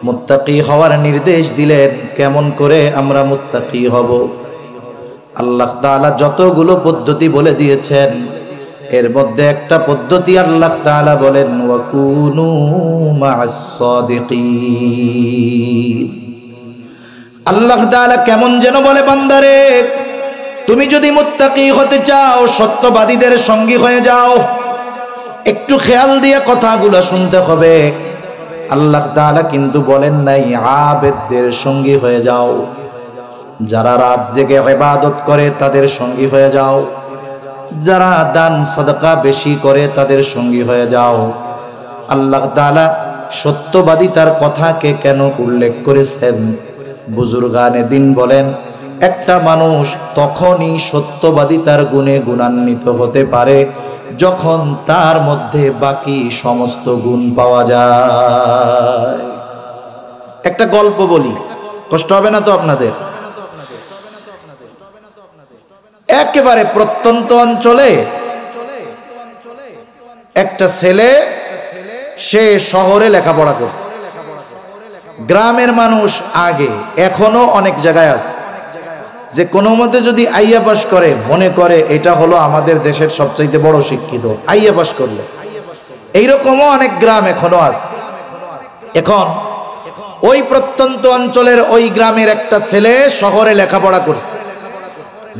মুত্তাকি হওয়ার নির্দেশ দিলেন, কেমন করে আমরা মুত্তাকি হব? আল্লাহ তাআলা যতগুলো পদ্ধতি বলে দিয়েছেন, এর মধ্যে একটা পদ্ধতি আল্লাহ তাআলা বলেন, ওয়াকুনু মা'আস সাদিকিন। আল্লাহ তাআলা কেমন যেন বলে, বান্দারে তুমি যদি মুত্তাকি হতে চাও সত্যবাদীদের সঙ্গী হয়ে যাও। একটু খেয়াল দিয়ে কথাগুলো শুনতে হবে। আল্লাহ তাআলা কিন্তু বলেন নাই আবেদদের সঙ্গী হয়ে যাও, যারা রাত জেগে ইবাদত করে তাদের সঙ্গী হয়ে যাও, যারা দান সাদাকা বেশি করে তাদের সঙ্গী হয়ে যাও। আল্লাহ তাআলা সত্যবাদিতার কথাকে কেন উল্লেখ করেছেন? বুজুর্গানে দিন বলেন, একটা মানুষ তখনই সত্যবাদিতার গুণে গুণান্বিত হতে পারে যখন তার মধ্যে বাকি সমস্ত গুণ পাওয়া যায়। একটা গল্প বলি, কষ্ট হবে না তো আপনাদের? একেবারে প্রত্যন্ত অঞ্চলে একটা ছেলে, সে শহরে লেখাপড়া করছে। গ্রামের মানুষ আগে, এখনো অনেক জায়গায় আছে যে কোনো মতে যদি আইয়া পাস করে মনে করে এটা হলো আমাদের দেশের সবচাইতে বড় শিক্ষিত, আইয়া পাস করলে। এইরকমও অনেক গ্রাম এখনো আছে। এখন ওই প্রত্যন্ত অঞ্চলের ওই গ্রামের একটা ছেলে শহরে লেখাপড়া করছে,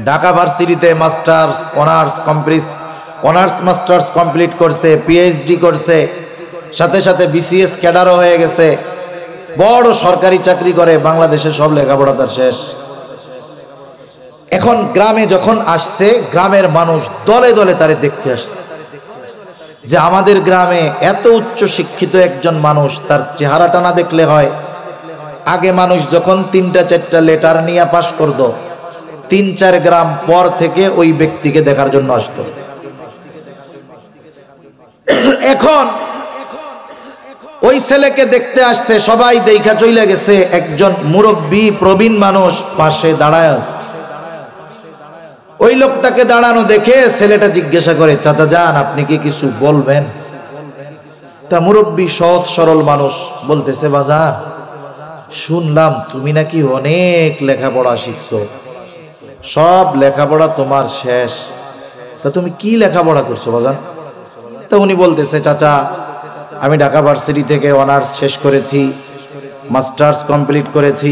ঢাকা ভার্সিটিতে মাস্টার্স অনার্স মাস্টার্স কমপ্লিট করছে, পিএইচডি করছে, সাথে সাথে বিসিএস ক্যাডারও হয়ে গেছে, বড় সরকারি চাকরি করে, বাংলাদেশের সব লেখাপড়া তার শেষ। এখন গ্রামে যখন আসছে, গ্রামের মানুষ দলে দলে তারে দেখতে আসছে যে আমাদের গ্রামে এত উচ্চ শিক্ষিত একজন মানুষ, তার চেহারাটা না দেখলে হয়। আগে মানুষ যখন 3-4টা লেটার নিয়ে পাশ করত, 3-4 গ্রাম পর থেকে ওই ব্যক্তিকে দেখার জন্য আসতো। এখন ওই ছেলেকে দেখতে আসছে, সবাই দেখা চলে গেছে, একজন মুরব্বী প্রবীণ মানুষ পাশে দাঁড়ায় আছে। ওই লোকটাকে দাঁড়ানো দেখে ছেলেটা জিজ্ঞাসা করে, চাচা যান, আপনি কি কিছু বলবেন? তা মুরব্বী সহজ সরল মানুষ বলতেছে, বাজার শুনলাম তুমি নাকি অনেক লেখাপড়া শিখছো, সব লেখাপড়া তোমার শেষ, তা তুমি কি লেখাপড়া করছো বাজান? তা উনি বলতেছে, চাচা আমি ঢাকা ভার্সিটি থেকে অনার্স শেষ করেছি, মাস্টার্স কমপ্লিট করেছি,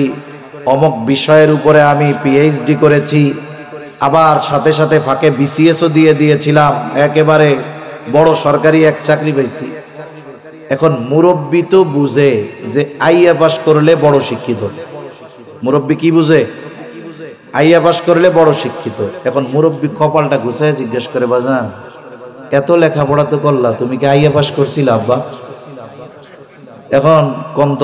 অমুক বিষয়ের উপরে আমি পিএইচডি করেছি, আবার সাথে সাথে ফাঁকে বিসিএসও দিয়ে দিয়েছিলাম, একেবারে বড় সরকারি এক চাকরি পেয়েছি। এখন মুরব্বী তো বুঝে যে আইয়া পাস করলে বড় শিক্ষিত। মুরব্বী কি বুঝে? আইয়া পাস করলে বড় শিক্ষিত। এখন মুরব্বী কপালটা গুছায় জিজ্ঞেস করে, বাজান এত লেখাপড়া তো করলা, তুমি কি আইয়া পাস করছিলা আব্বা? এখন কন্ত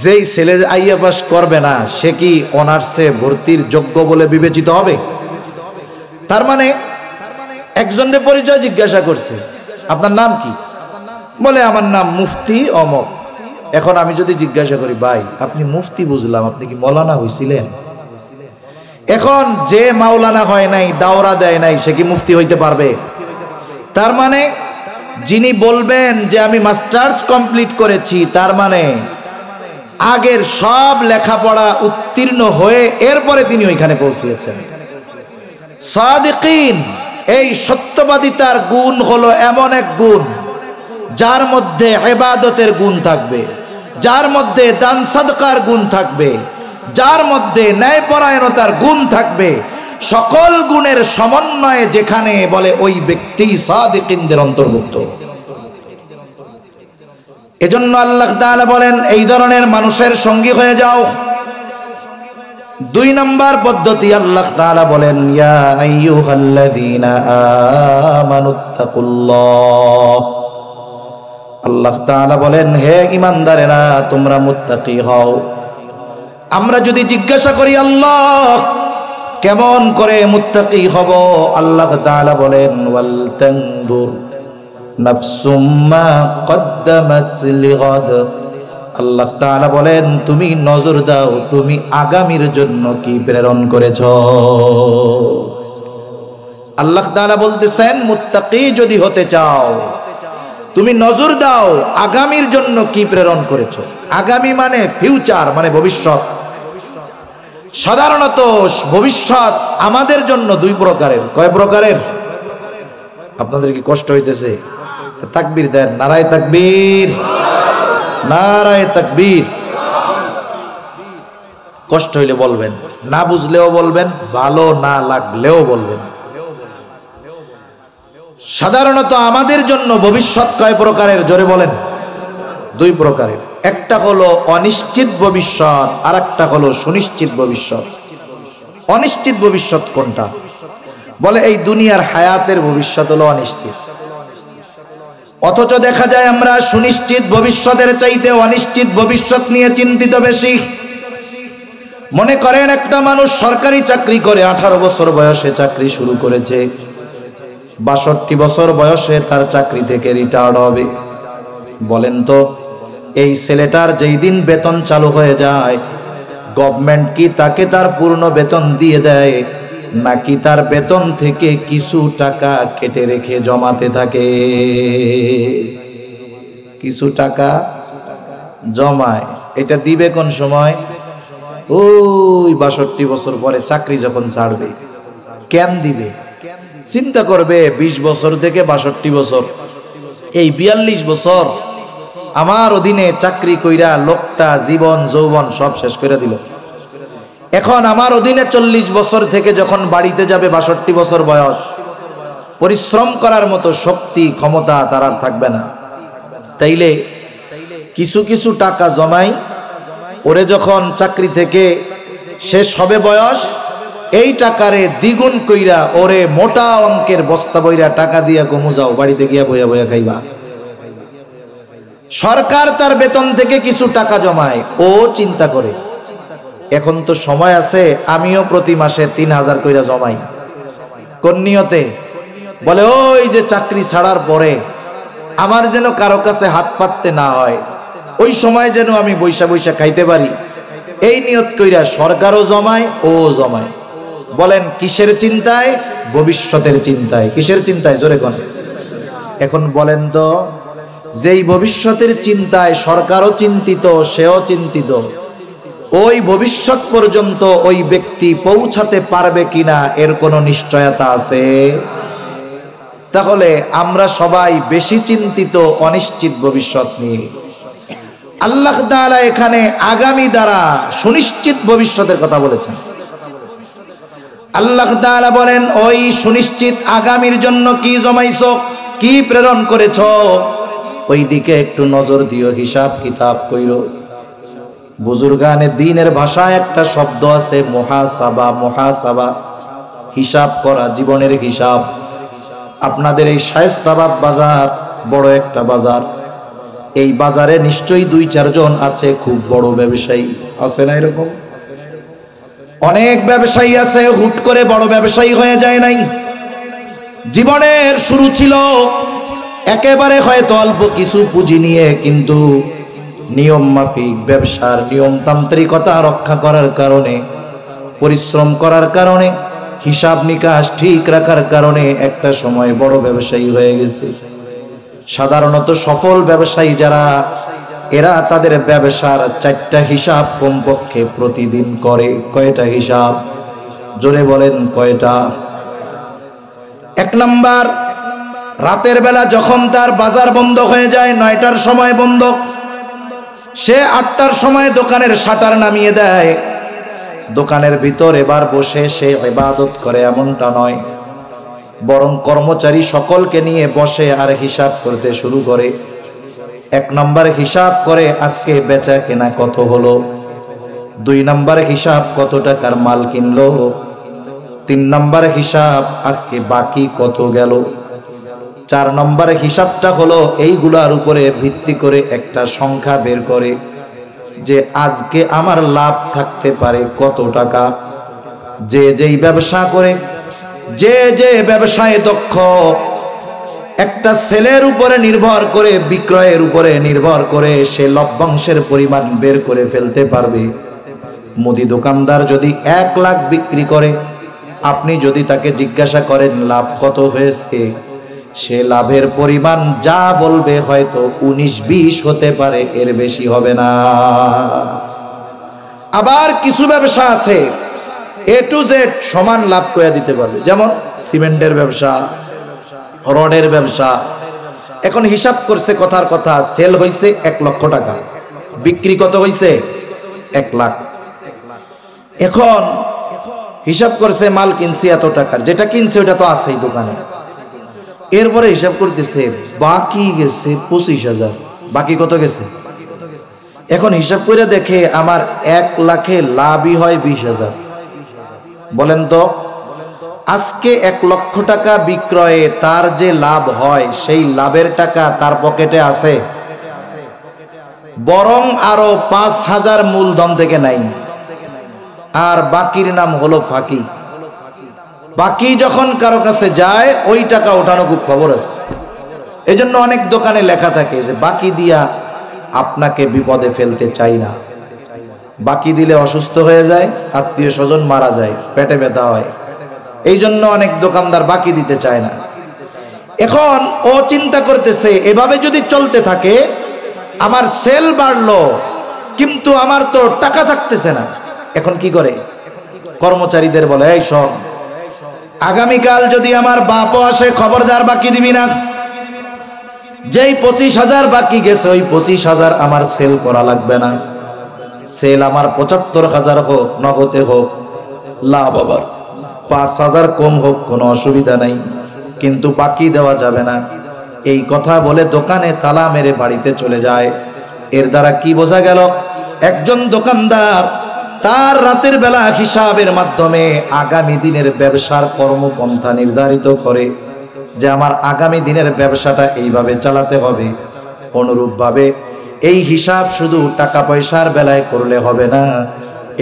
যেই ছেলে আইয়া পাস করবে না, সে কি অনার্সে ভর্তির যোগ্য বলে বিবেচিত হবে? তার মানে একজনের পরিচয় জিজ্ঞাসা করছে, আপনার নাম কি? বলে আমার নাম মুফতি অমক। এখন আমি যদি জিজ্ঞাসা করি, ভাই আপনি মুফতি বুঝলাম, আপনি কি মৌলানা হয়েছিলেন? এখন যে মাওলানা হয় নাই, দাওরা দেয় নাই, সে কি মুফতি হইতে পারবে? তার মানে যিনি বলবেন যে আমি মাস্টার্স কমপ্লিট করেছি, তার মানে আগের সব লেখাপড়া উত্তীর্ণ হয়ে এরপরে তিনি ওইখানে পৌঁছিয়েছেন। সাদিকিন, এই সত্যবাদিতার গুণ হলো এমন এক গুণ যার মধ্যে ইবাদতের গুণ থাকবে, যার মধ্যে দান সাদকার গুণ থাকবে, যার মধ্যে ন্যায়পরায়ণতার গুণ থাকবে। সকল গুণের সমন্বয়ে যেখানে বলে ওই ব্যক্তি সাদিকিনদের অন্তর্ভুক্ত। এজন্য আল্লাহ তাআলা বলেন, এই ধরনের মানুষের সঙ্গী হয়ে যাও। 2 নম্বর পদ্ধতি আল্লাহ তাআলা বলেন, ইয়া আইয়ুহাল্লাযীনা আমানুত্তাকুল্লাহ। আল্লাহ তাআলা বলেন, হে ঈমানদারেরা তোমরা মুত্তাকি হও। আমরা যদি জিজ্ঞাসা করি আল্লাহ কেমন করে মুত্তাকি হব, আল্লাহ তাআলা বলেন, ওয়াল তানদুর নাফসুম মা কদ্দামাত লিগাদ। আল্লাহ তাআলা বলেন, তুমি নজর দাও তুমি আগামীর জন্য কি প্রেরণ করেছো। আল্লাহ তাআলা বলতেছেন, মুত্তাকি যদি হতে চাও তুমি নজর দাও আগামীর জন্য কি প্রেরণ করেছো। আগামী মানে ফিউচার, মানে ভবিষ্যৎ। সাধারণত ভবিষ্যৎ আমাদের জন্য 2 প্রকারের। কয় প্রকারের? আপনাদের কি কষ্ট হইতেছে? তাকবীর দেন, নারায়ে তাকবীর, নারায়ে তাকবীর। কষ্ট হইলে বলবেন, না বুঝলেও বলবেন, ভালো না লাগলেও বলবেন। সাধারণত আমাদের জন্য ভবিষ্যৎ কয় প্রকারের? জোরে বলেন। 2 প্রকারের। একটা হলো অনিশ্চিত ভবিষ্যৎ, আর একটা হলো সুনিশ্চিত ভবিষ্যৎ। অনিশ্চিত ভবিষ্যৎ কোনটা? বলে এই দুনিয়ার হায়াতের ভবিষ্যৎ হলো অনিশ্চিত। অথচ দেখা যায় আমরা সুনিশ্চিত ভবিষ্যতের চাইতে অনিশ্চিত ভবিষ্যৎ নিয়ে চিন্তিত বেশি। মনে করেন একটা মানুষ সরকারি চাকরি করে, 18 বছর বয়সে চাকরি শুরু করেছে, 62 বছর বয়সে তার চাকরি থেকে রিটায়ার্ড হবে। বলেন তো এই ছেলেটার যেই দিন বেতন চালু হয়ে যায়, গভর্নমেন্ট কি তাকে তার পূর্ণ বেতন দিয়ে দেয়, নাকি তার বেতন থেকে কিছু টাকা কেটে রেখে জমাতে থাকে? কিছু টাকা জমায়। এটা দিবে কোন সময়? ওই 62 বছর পরে চাকরি যখন ছাড়বে। কেন দিবে? চিন্তা করবে 20 বছর থেকে 62 বছর, এই 42 বছর আমার অধীনে চাকরি কইরা লোকটা জীবন যৌবন সব শেষ করে দিল। এখন আমার অধীনে 40 বছর থেকে যখন বাড়িতে যাবে 62 বছর বয়স, পরিশ্রম করার মতো শক্তি ক্ষমতা তার আর থাকবে না। তাইলে কিছু কিছু টাকা জমাই, ওরে যখন চাকরি থেকে শেষ হবে বয়স, এই টাকারে দ্বিগুণ কইরা ওরে মোটা অঙ্কের বস্তা বইরা টাকা দিয়া কমু যাও, বাড়িতে গিয়া বইয়া বইয়া খাইবা। সরকার তার বেতন থেকে কিছু টাকা জমায়, ও চিন্তা করে এখন তো সময় আছে, আমিও প্রতি মাসে 3000 কইরা জমাই। কোন নিয়তে? বলে ওই যে চাকরি ছাড়ার পরে আমার যেন কারো কাছে হাত পাততে না হয়, ওই সময় যেন আমি বৈশা বৈশা খাইতে পারি, এই নিয়ত কইরা সরকারও জমায়, ও জমায়। বলেন কিসের চিন্তায়? ভবিষ্যতের চিন্তায়। কিসের চিন্তায়? জোরে কোন। এখন বলেন তো, যেই ভবিষ্যতের চিন্তায় সরকারও চিন্তিত, সেও চিন্তিত, ওই ভবিষ্যৎ পর্যন্ত ওই ব্যক্তি পৌঁছাতে পারবে কিনা এর কোনো নিশ্চয়তা আছে? তাহলে আমরা সবাই বেশি চিন্তিত অনিশ্চিত ভবিষ্যৎ নিয়ে। আল্লাহ তাআলা এখানে আগামী দ্বারা সুনিশ্চিত ভবিষ্যতের কথা বলেছেন। আল্লাহ তাআলা বলেন, ওই সুনিশ্চিত আগামীর জন্য কি জমাইছো, কি প্রেরণ করেছো, ওই দিকে একটু নজর দিও, হিসাব কিতাব কইরো। বুজুর্গানে দ্বীনের ভাষায় একটা শব্দ আছে মুহাসাবা। মুহাসাবা হিসাব করা, জীবনের হিসাব। আপনাদের এই শায়েস্তাবাদ বাজার বড় একটা বাজার, এই বাজারে নিশ্চয়ই 2-4 জন আছে খুব বড় ব্যবসায়ী, আছে না? এরকম অনেক ব্যবসায়ী আছে, হুট করে বড় ব্যবসায়ী হয়ে যায় নাই। জীবনের শুরু ছিল একেবারে হয়তো অল্প কিছু পুঁজি নিয়ে, কিন্তু নিয়ম মাফিক ব্যবসার নিয়মতান্ত্রিকতা রক্ষা করার কারণে, পরিশ্রম করার কারণে, হিসাব নিকাশ ঠিক রাখার কারণে একটা সময় বড় ব্যবসায়ী হয়ে গেছে। সাধারণত সফল ব্যবসায়ী যারা, এরা তাদের ব্যবসার 4টা হিসাব কমপক্ষে প্রতিদিন করে। কয়টা হিসাব? জোরে বলেন কয়টা? 1 নাম্বার, রাতের বেলা যখন তার বাজার বন্ধ হয়ে যায়, 9টার সময় বন্ধ, সে 8টার সময় দোকানের শাটার নামিয়ে দেয়। দোকানের ভিতর এবার বসে সে ইবাদত করে এমনটা নয়, বরং কর্মচারী সকলকে নিয়ে বসে আর হিসাব করতে শুরু করে। 1 নাম্বার হিসাব করে আজকে বেচা কেনা কত হলো, 2 নাম্বার হিসাব কত টাকার মাল কিনলো, 3 নাম্বার হিসাব আজকে বাকি কত গেল, 4 নাম্বার হিসাবটা হলো এইগুলার উপরে ভিত্তি করে একটা সংখ্যা বের করে যে আজকে আমার লাভ থাকতে পারে কত টাকা। যে যেই ব্যবসা করে, যে যে ব্যবসায় দক্ষ, একটা সেলের উপরে নির্ভর করে, বিক্রয়ের উপরে নির্ভর করে সে লভ্যাংশের পরিমাণ বের করে ফেলতে পারবে। মুদি দোকানদার যদি 1 লাখ বিক্রি করে, আপনি যদি তাকে জিজ্ঞাসা করেন লাভ কত হয়েছে, সে লাভের পরিমাণ যা বলবে হয়তো 19-20 হতে পারে, এর বেশি হবে না। আবার কিছু ব্যবসা আছে A to Z সমান লাভ করে দিতে পারবে, যেমন সিমেন্টের ব্যবসা, রডের ব্যবসা। এখন হিসাব করছে, কথার কথা, সেল হইছে 1 লক্ষ টাকা, বিক্রি কত হইছে? 1 লাখ। এখন হিসাব করছে মাল কিনছি এত টাকার, যেটা কিনছে ওটা তো আছেই দোকানে। এরপরে হিসাব করতেছে বাকি গেছে 25,000, বাকি কত গেছে? এখন হিসাব করে দেখে আমার 1 লাখে লাভই হয় 20,000। বলেন তো, আজকে 1 লক্ষ টাকা বিক্রয়ে তার যে লাভ হয়, সেই লাভের টাকা তার পকেটে আছে, বরং আরো 5,000 মূলধন থেকে নাই। আর বাকির নাম হলো ফাঁকি। বাকি যখন কারো কাছে যায় ওই টাকা ওঠানো খুব খবর আছে। এজন্য অনেক দোকানে লেখা থাকে যে বাকি দিয়া আপনাকে বিপদে ফেলতে চাই না। বাকি দিলে অসুস্থ হয়ে যায়, আত্মীয় স্বজন মারা যায়, পেটে ব্যথা হয়, এই জন্য অনেক দোকানদার বাকি দিতে চায় না। এখন ও চিন্তা করতেছে এভাবে যদি চলতে থাকে আমার সেল বাড়লো কিন্তু আমার তো টাকা থাকতেছে না। এখন কি করে? কর্মচারীদের বলে, এই সব আগামীকাল যদি আমার বাপও আসে খবরদার বাকি দিবি না। যেই 25,000 বাকি গেছে ওই 25,000 আমার সেল করা লাগবে না। সেল আমার 75,000 হোক, নগদে হোক, লাভ আবার 5,000 কম হোক, কোনো অসুবিধা নাই, কিন্তু বাকি দেওয়া যাবে না। এই কথা বলে দোকানে তালা মেরে বাড়িতে চলে যায়। এর দ্বারা কি বোঝা গেল? একজন দোকানদার তার রাতের বেলা হিসাবের মাধ্যমে আগামী দিনের ব্যবসার কর্মপন্থা নির্ধারিত করে যে আমার আগামী দিনের ব্যবসাটা এইভাবে চালাতে হবে। অনুরূপভাবে এই হিসাব শুধু টাকা পয়সার বেলায় করলে হবে না,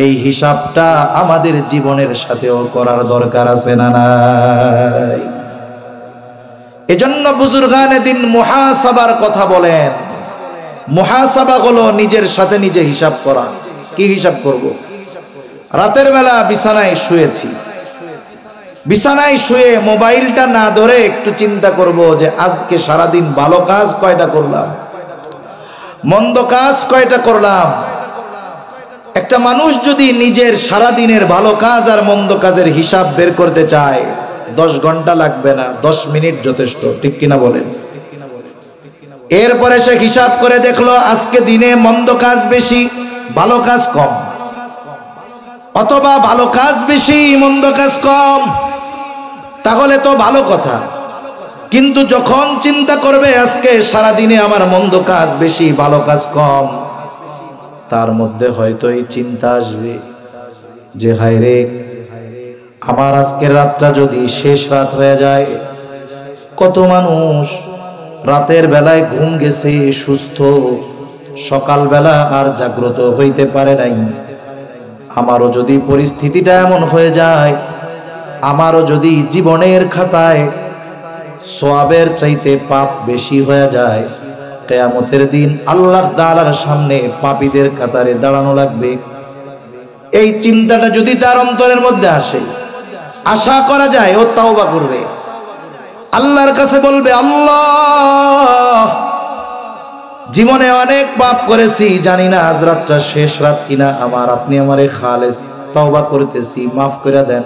এই হিসাবটা আমাদের জীবনের সাথেও করার দরকার আছে না নাই? এজন্য বুজুর্গানে দিন মুহাসাবার কথা বলেন। মুহাসাবা হলো নিজের সাথে নিজে হিসাব করা। কি হিসাব করব? রাতের বেলা বিছানায় শুয়েছি, বিছানায় শুয়ে মোবাইলটা না ধরে একটু চিন্তা করব যে আজকে সারাদিন ভালো কাজ কয়টা করলাম, মন্দ কাজ কয়টা করলাম। একটা মানুষ যদি নিজের সারাদিনের ভালো কাজ আর মন্দ কাজের হিসাব বের করতে চায় 10 ঘন্টা লাগবে না, 10 মিনিট যথেষ্ট, ঠিক কিনা বলেন? এরপরে সে হিসাব করে দেখলো আজকে দিনে মন্দ কাজ বেশি, ভালো কাজ কম, অথবা ভালো কাজ বেশি মন্দ কাজ কম, তাহলে তো ভালো কথা। কিন্তু যখন চিন্তা করবে আজকে সারাদিনে আমার মন্দ কাজ বেশি ভালো কাজ কম, তার মধ্যে হয়তো এই চিন্তা আসবে যে হায় রে, আমার আজকের রাতটা যদি শেষ রাত হয়ে যায়। কত মানুষ রাতের বেলায় ঘুম গেছে সুস্থ, সকালবেলা আর জাগ্রত হইতে পারে নাই। আমারও যদি পরিস্থিতিটা এমন হয়ে যায়, আমারও যদি জীবনের খাতায় সওয়াবের চাইতে পাপ বেশি হয়ে যায়, কিয়ামতের দিন আল্লাহ তাআলার সামনে পাপীদের কাতারে দাঁড়ানো লাগবে। এই চিন্তাটা যদি তার অন্তরের মধ্যে আসে, আশা করা যায় ও তাওবা করবে, আল্লাহর কাছে বলবে, আল্লাহ জীবনে অনেক পাপ করেছি, জানি না আজ রাতটা শেষ রাত কিনা, আপনি আমারে খালেস তওবা করতেছি, মাফ করে দেন।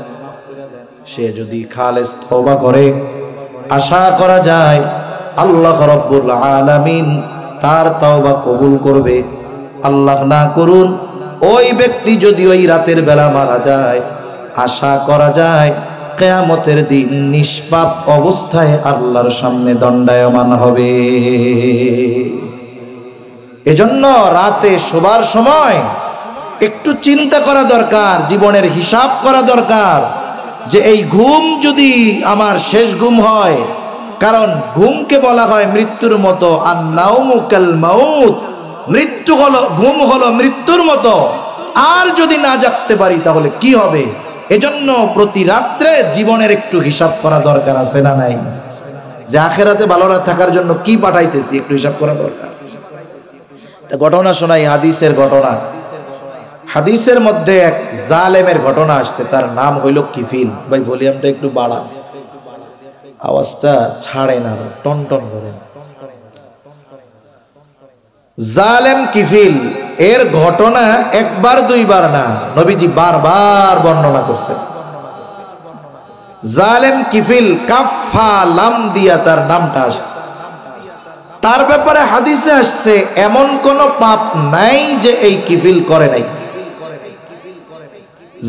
সে যদি খালেস তওবা করে, আশা করা যায় আল্লাহ রাব্বুল আলামিন তার তওবা কবুল করবে। আল্লাহ না করুন ওই ব্যক্তি যদি ওই রাতের বেলা মারা যায়, আশা করা যায় কিয়ামতের দিন নিষ্পাপ অবস্থায় আল্লাহর সামনে দণ্ডায়মান হবে। এজন্য রাতে শোবার সময় একটু চিন্তা করা দরকার, জীবনের হিসাব করা দরকার যে এই ঘুম যদি আমার শেষ ঘুম হয়, কারণ ঘুমকে বলা হয় মৃত্যুর মতো, আর নাওমু কাল মাউত, মৃত্যু হলো, ঘুম হলো মৃত্যুর মতো। আর যদি না জাগতে পারি তাহলে কি হবে? এজন্য প্রতি রাত্রে জীবনের একটু হিসাব করা দরকার আছে না নাই? যে আখেরাতে ভালো থাকার জন্য কি পাঠাইতেছি একটু হিসাব করা দরকার। ঘটনা শোনাই, হাদিসের ঘটনা। হাদিসের মধ্যে এক জালেমের ঘটনা আসছে, তার নাম হইল কিফিল। ভাই ভলিউমটা একটু বাড়া, আওয়াজটা ছাড়ে না, টন টন করে। জালেম কিফিল এর ঘটনা একবার দুইবার না, নবীজি বারবার বর্ণনা করছেন। জালেম কিফিল, কাফা লাম দিয়া তার নামটা আসছে। তার ব্যাপারে হাদিসে আসছে এমন কোন পাপ নাই যে এই কিফিল করে নাই।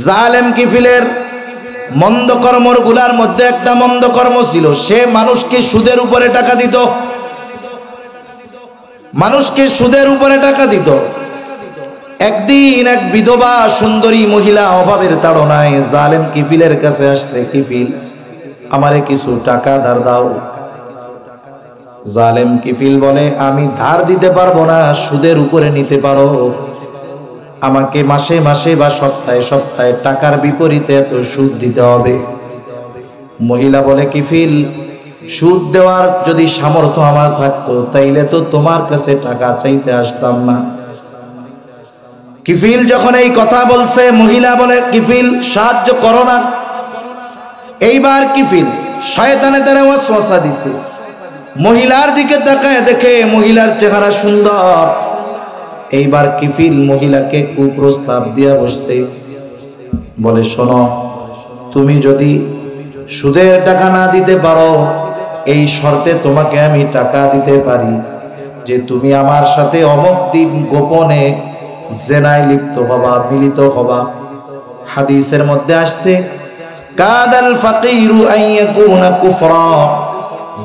জালেম কিফিলের মন্দ কর্মর গুলার মধ্যে একটা মন্দ কর্ম ছিল, সে মানুষকে সুদের উপরে টাকা দিত, মানুষকে সুদের উপরে টাকা দিত। একদিন এক বিধবা সুন্দরী মহিলা অভাবের তাড়নায় জালেম কিফিলের কাছে আসছে, কিফিল আমারে কিছু টাকা ধার দাও। জালেম কিফিল বলে, আমি ধার দিতে পারবো না, সুদের উপরে নিতে পারো। আমাকে মাসে মাসে বা সপ্তাহে সপ্তাহে টাকার বিপরীতে এত সুদ দিতে হবে। মহিলা বলে, কিফিল, সুদ দেওয়ার যদি সামর্থ্য আমার থাকতো তাইলে তো তোমার কাছে টাকা চাইতে আসতাম না। কিফিল যখন এই কথা বলছে, মহিলা বলে, কিফিল সাহায্য করো না। এইবার কিফিল শয়তানে তারা ওয়াসওয়াসা দিছে। মহিলার দিকে তাকায় দেখে মহিলার চেহারা সুন্দর। এইবার কিফিল মহিলাকে কুপ্রস্তাব দিয়া বসছে, বলে, শোনো, তুমি যদি সুদের টাকা না দিতে পারো, এই শর্তে তোমাকে আমি টাকা দিতে পারি যে তুমি আমার সাথে অমুক দিন গোপনে জেনায় লিপ্ত হবা, মিলিত হবা। হাদিসের মধ্যে আসছে, কাদাল ফাকিরু আইয়াকুনা কুফরা,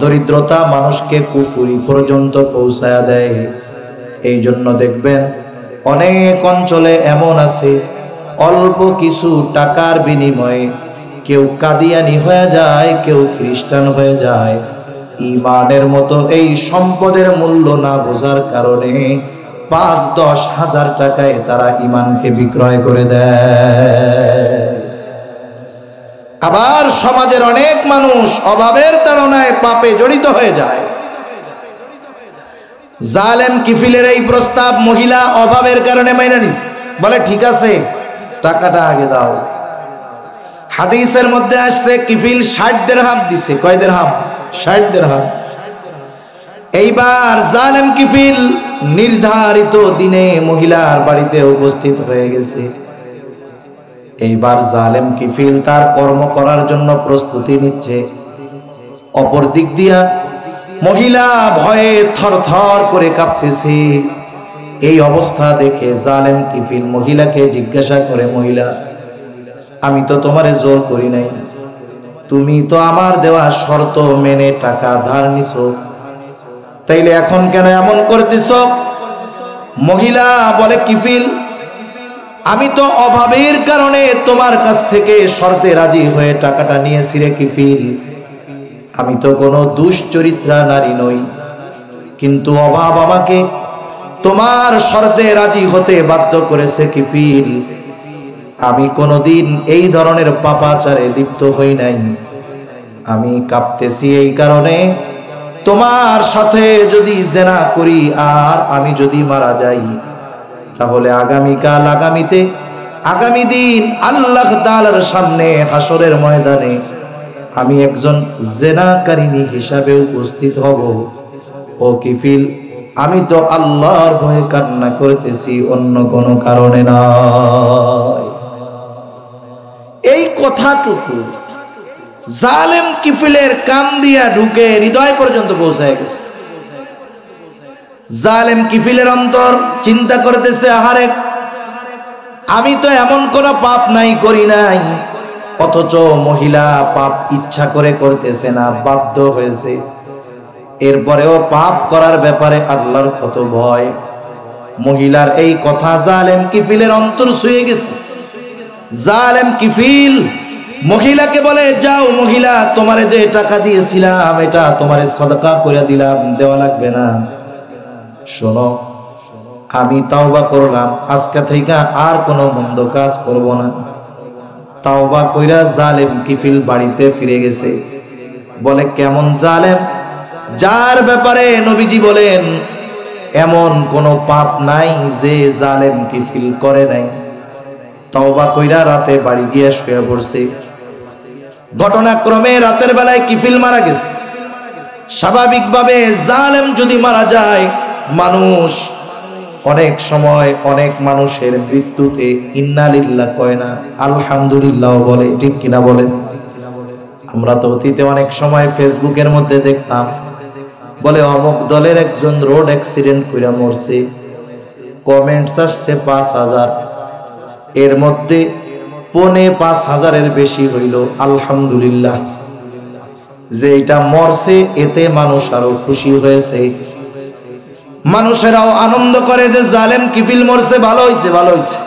দরিদ্রতা মানুষকে কুফরি পর্যন্ত পৌঁছায়া দেয়। এই জন্য দেখবেন অনেক অঞ্চলে এমন আছে, অল্প কিছু টাকার বিনিময়ে কেউ কাদিয়ানি হয়ে যায়, কেউ খ্রিস্টান হয়ে যায়। ঈমানের মতো এই সম্পদের মূল্য না বোঝার কারণে ৫-১০ হাজার টাকায় তারা ঈমানকে বিক্রয় করে দেয়। আবার সমাজের অনেক মানুষ অভাবের তাড়নায় পাপে জড়িত হয়ে যায়। জালেম কিফিলের এই প্রস্তাব মহিলা অভাবের কারণে মাইনা নিস, বলে, ঠিক আছে, টাকাটা আগে দাও। হাদিসের মধ্যে আসছে, কিফিল ৬০ দিরহাম দিছে। কয় দিরহাম? ৬০ দিরহাম। এইবার জালেম কিফিল নির্ধারিত দিনে মহিলার বাড়িতে উপস্থিত হয়ে গেছে। এইবার জালেম কিফিল তার কর্ম করার জন্য প্রস্তুতি নিচ্ছে। অপর দিক দিয়া মহিলা ভয়ে থরথর করে কাঁপতেছে। এই অবস্থা দেখে জালেম কিফিল মহিলাকে জিজ্ঞাসা করে, মহিলা, আমি তো তোমারে জোর করি নাই, তুমি তো আমার দেওয়া শর্ত মেনে টাকা ধার নিছো, তাইলে এখন কেন এমন করতেছ? মহিলা বলে, কিফিল, আমি তো অভাবের কারণে তোমার কাছ থেকে শর্তে রাজি হয়ে টাকাটা নিয়েছি রে কিফিল। আমি তো কোনো দুশ্চরিত্রা নারী নই, কিন্তু অভাব আমাকে তোমার শর্তে রাজি হতে বাধ্য করেছে কিফিল। আমি কোনোদিন এই ধরনের পাপাচারে লিপ্ত হই নাই। আমি কাঁপতেছি এই কারণে, তোমার সাথে যদি জেনা করি আর আমি যদি মারা যাই, তাহলে আগামীকাল আগামী দিন আল্লাহ তাআলার সামনে হাসরের ময়দানে আমি একজন জেনাকারিনী হিসাবে উপস্থিত হব। ও কিফিল, আমি তো আল্লাহর ভয়ে কান্না করতেছি, অন্য কোনো কারণে নয়। এই কথাটুকু জালেম কিফিলের কান দিয়া ঢুকে হৃদয় পর্যন্ত পৌঁছায় গেছে। জালেম কিফিলের অন্তর চিন্তা করতেছে, আহারে, আমি তো এমন কোনো পাপ নাই, করি নাই, অথচ মহিলা পাপ ইচ্ছা করে করতেছে না, বাধ্য হয়েছে। এরপরেও পাপ করার ব্যাপারে আল্লাহর কত ভয়। মহিলার এই কথা জালেম কিফিলের অন্তর ছুঁয়ে গেছে। জালেম কিফিল মহিলাকে বলে, যাও মহিলা, তোমারে যে টাকা দিয়েছিলাম এটা তোমারে সদকা করে দিলাম, দেওয়া লাগবে না। শোনো, আমি তাওবা করলাম, আজকে থেকে আর কোনো মন্দ কাজ করব না। তাওবা কইরা জালেম কিফিল বাড়িতে ফিরে গেছে। বলে, কেমন জালেম, যার ব্যাপারে নবীজি বলেন এমন কোনো পাপ নাই যে জালেম কিফিল করে নাই। তাওবা কইরা রাতে বাড়ি গিয়ে শুয়ে পড়ছে। ঘটনাক্রমে রাতের বেলায় কিফিল মারা গেছে। স্বাভাবিকভাবে জালেম যদি মারা যায়, মানুষ অনেক সময় অনেক মানুষের মৃত্যুতে ইন্না লিল্লাহ কয় না, আলহামদুলিল্লাহ বলে, ঠিক কিনা বলেন? আমরা তো অতীতে অনেক সময় ফেসবুকের মধ্যে দেখতাম, বলে অমুক দলের একজন রোড অ্যাক্সিডেন্ট কইরা মরছে, কমেন্টস আসছে ৫,০০০, এর মধ্যে ৫,৫০০-এর বেশি হইল আলহামদুলিল্লাহ, যে এটা মরছে এতে মানুষ আরো খুশি হয়েছে। মানুষেরাও আনন্দ করে যে জালেম কিফিল মরছে, ভালো হইছে, ভালো হইছে।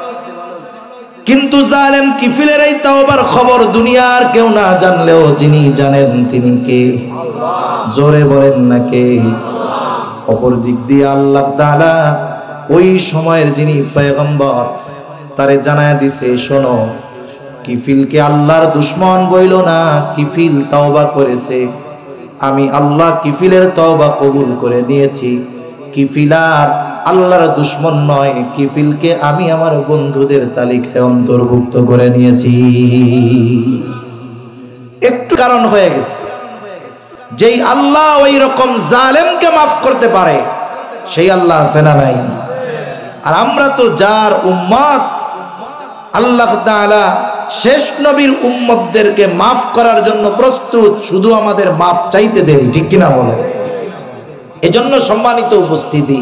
কিন্তু জালেম কিফিলের এই তাওবার খবর দুনিয়ার কেউ না জানলেও যিনি জানেন তিনি কে? জোরে বলেন না কে? অপর দিক দিয়ে আল্লাহ তাআলা ওই সময়ের যিনি পয়গম্বর তারে জানায়া দিছে, শোনো কিফিলকে আল্লাহর দুশমন বইল না, কিফিল তওবা করেছে, আমি আল্লাহ কিফিলের তওবা কবুল করে নিয়েছি। কিফিল আর আল্লাহর দুশমন নয়, কিফিলকে আমি আমার বন্ধুদের তালিকায় অন্তর্ভুক্ত করে নিয়েছি। একটু কারণ হয়ে গেছে, যেই আল্লাহ ওই রকম জালেমকে মাফ করতে পারে সেই আল্লাহ আছে না নাই? আর আমরা তো যার উম্মত, আল্লাহ তাআলা শেষ নবীর উম্মতদেরকে মাফ করার জন্য প্রস্তুত, শুধু আমাদের মাফ চাইতে দেরি, ঠিক কিনা বলে? এজন্য সম্মানিত উপস্থিতি,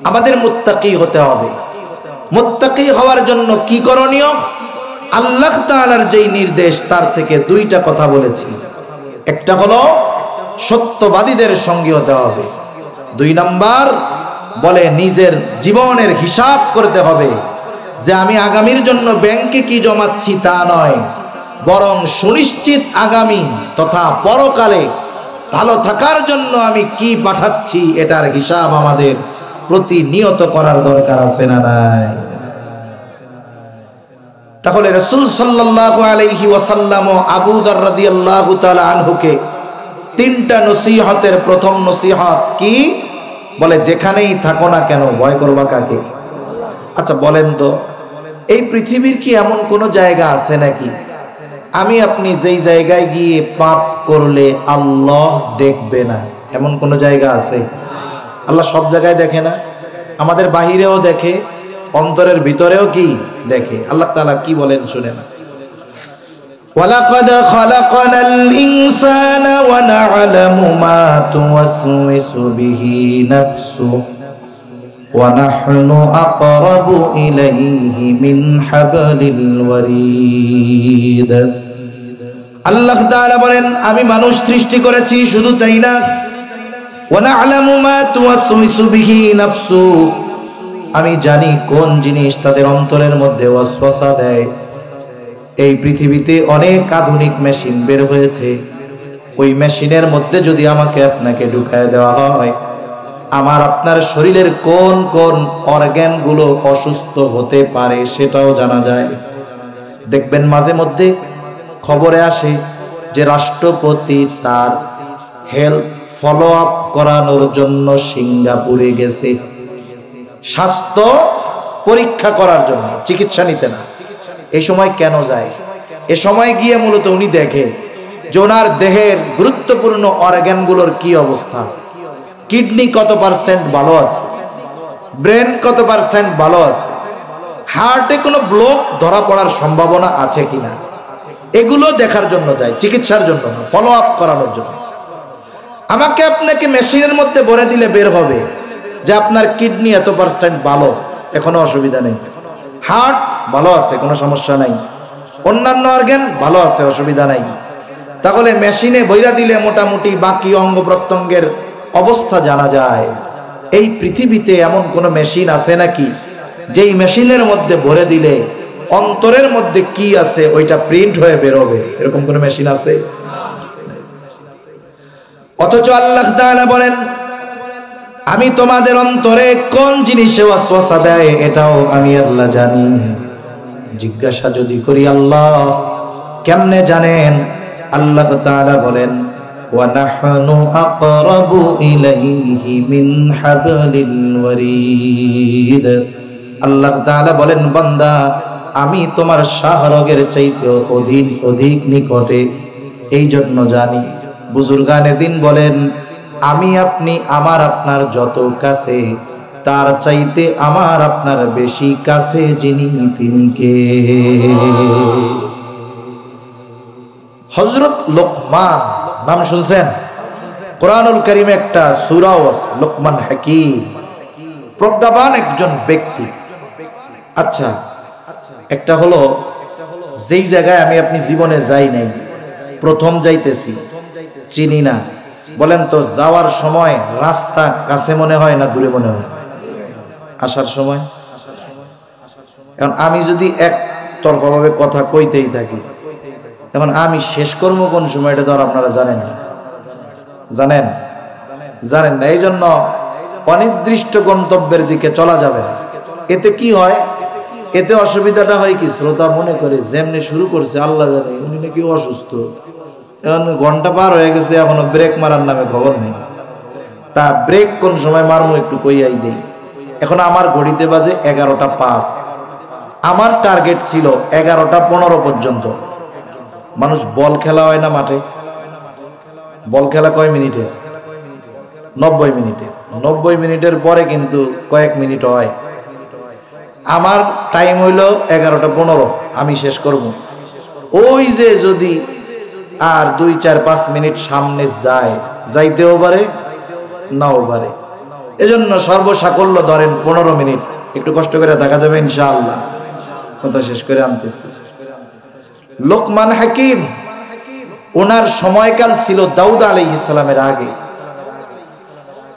আমাদের মুত্তাকি হতে হবে। মুত্তাকি হওয়ার জন্য কি করণীয়? আল্লাহ তাআলার যেই নির্দেশ তার থেকে দুইটা কথা বলেছি। একটা হলো সত্যবাদীদের সঙ্গী হতে হবে, 2 নাম্বার বলে নিজের জীবনের হিসাব করতে হবে, যে আমি আগামীর জন্য ব্যাংকে কি জমাচ্ছি তা নয়, বরং সুনিশ্চিত আগামী তথা পরকালে ভালো থাকার জন্য আমি কি পাঠাচ্ছি এটার হিসাব আমাদের প্রতিনিয়ত করার দরকার আছে না নাই? তাহলে রাসূল সাল্লাল্লাহু আলাইহি ওয়াসাল্লাম আবু যর রাদিয়াল্লাহু তাআলা আনহুকে 3টা নসিহতের প্রথম নসিহত কি বলে? যেখানেই থাকো না কেন ভয় করবা কাকে? আচ্ছা বলেন তো, এই পৃথিবীর কি এমন কোন জায়গা আছে নাকি আমি আপনি যেই জায়গায় গিয়ে পাপ করলে আল্লাহ দেখবে না? এমন কোন জায়গা আছে? আল্লাহ সব জায়গায় দেখে না? আমাদের বাহিরেও দেখে, অন্তরের ভিতরেও কি দেখে। আল্লাহ তাআলা কি বলেন শুনে না, ওয়ালাকাদ খালাকনাল ইনসানা ওয়া না'লামু মা তুওয়াসওয়িসু বিহি নাফসুহু ওয়া নাহনু আকরাবু ইলাইহি মিন হাবলিল ওয়ারিদ। আল্লাহ তাআলা বলেন, আমি মানুষ সৃষ্টি করেছি, শুধু তাই না, ওয়া না'লামু মা তুওয়াসওয়িসু বিহি নাফসুহু, আমি জানি কোন জিনিস তাদের অন্তরের মধ্যে ওয়াসওয়াসা দেয়। এই পৃথিবীতে অনেক আধুনিক মেশিন বের হয়েছে, ওই মেশিনের মধ্যে যদি আমাকে আপনাকে ঢুকায় দেওয়া হয়, আমার আপনার শরীরের কোন কোন অর্গান গুলো অসুস্থ হতে পারে সেটাও জানা যায়। দেখবেন মাঝে মধ্যে খবরে আসে যে রাষ্ট্রপতি তার হেলথ ফলো আপ করানোর জন্য সিঙ্গাপুরে গেছে, স্বাস্থ্য পরীক্ষা করার জন্য, চিকিৎসা নিতে না। এই সময় কেন যায়? এ সময় গিয়ে মূলত উনি দেখে যে ওনার দেহের গুরুত্বপূর্ণ অর্গানগুলোর কি অবস্থা, কিডনি কত পার্সেন্ট ভালো আছে, ব্রেন কত পার্সেন্ট ভালো আছে, হার্টে কোনো ব্লক ধরা পড়ার সম্ভাবনা আছে কিনা, এগুলো দেখার জন্য যায়, চিকিৎসার জন্য না, ফলো আপ করানোর জন্য। আমাকে আপনাকে মেশিনের মধ্যে ভরে দিলে বের হবে যে আপনার কিডনি এত পার্সেন্ট ভালো, এখনো অসুবিধা নেই, হার্ট ভালো আছে, কোনো সমস্যা নাই, অন্যান্য অর্গান ভালো আছে, অসুবিধা নাই। তাহলে মেশিনে বইরা দিলে মোটামুটি বাকি অঙ্গ প্রত্যঙ্গের অবস্থা জানা যায়। এই পৃথিবীতে এমন কোন মেশিন আছে নাকি যেই মেশিনের মধ্যে ভরে দিলে অন্তরের মধ্যে কি আছে ওইটা প্রিন্ট হয়ে বেরোবে? এরকম কোন মেশিন আছে? অথচ আল্লাহ তাআলা বলেন, আমি তোমাদের অন্তরে কোন জিনিসে ওয়াসওয়াসা দেয় এটাও আমি আল্লাহ জানি। জিজ্ঞাসা যদি করি আল্লাহ কেমনে জানেন? আল্লাহ তাআলা বলেন, ওয়া নাহনু আকরাবু ইলাইহি মিন হাবলিল ওয়ারিদ। আল্লাহ তাআলা বলেন, বান্দা আমি তোমার শাহরগের চাইতে অধিক নিকটে, এই জন্য জানি। বুজুর্গানে দিন বলেন, আমি আপনি আমার আপনার যত কাছে, তার চাইতে আমার আপনার বেশি কাছে যিনি, তিনি কে? হযরত লোকমান নাম শুনছেন? কোরআনুল কারীমে একটা সূরাও আছে, লোকমান হাকীম, প্রজ্ঞাবান একজন ব্যক্তি। আচ্ছা, একটা হলো যেই জায়গায় আমি আপনি জীবনে যাই নাই, প্রথম যাইতেছি, চিনি না, বলেন তো যাওয়ার সময় রাস্তা কাছে মনে হয় না দূরে মনে হয়? আসার সময় এখন আমি যদি এক তরফাভাবে কথা কইতেই থাকি, এখন আমি শেষ করব কোন সময় এটা তো আর আপনারা জানেন না, জানেন না। এই জন্য অনির্দিষ্ট গন্তব্যের দিকে চলা যাবে না। এতে কি হয়? এতে অসুবিধাটা হয় কি, শ্রোতা মনে করে যেমনি শুরু করছে আল্লাহ জানে উনি নাকি অসুস্থ, এখন ঘন্টা পার হয়ে গেছে এখনো ব্রেক মারার নামে খবর নেই। তা ব্রেক কোন সময় মারমু একটু কইয়াই দেই। এখন আমার ঘড়িতে বাজে 11:05। আমার টার্গেট ছিল 11:15 পর্যন্ত। মানুষ বল খেলা হয় না মাঠে, বল খেলা কয় মিনিটে? 90 মিনিটে। 90 মিনিটের পরে কিন্তু কয়েক মিনিট হয়। আমার টাইম হইল 11:15, আমি শেষ করব। ওই যে যদি আর 2, 4, 5 মিনিট সামনে যায়, যাইতেও পারে নাও পারে। এজন্য সর্বসাকল্য ধরেন 15 মিনিট, একটু কষ্ট করে দেখা যাবে ইনশাআল্লাহ। কথা শেষ করে আনতেছি। লোকমান হাকিম, ওনার সময়কাল ছিল দাউদ আলাইহিস সালামের আগে।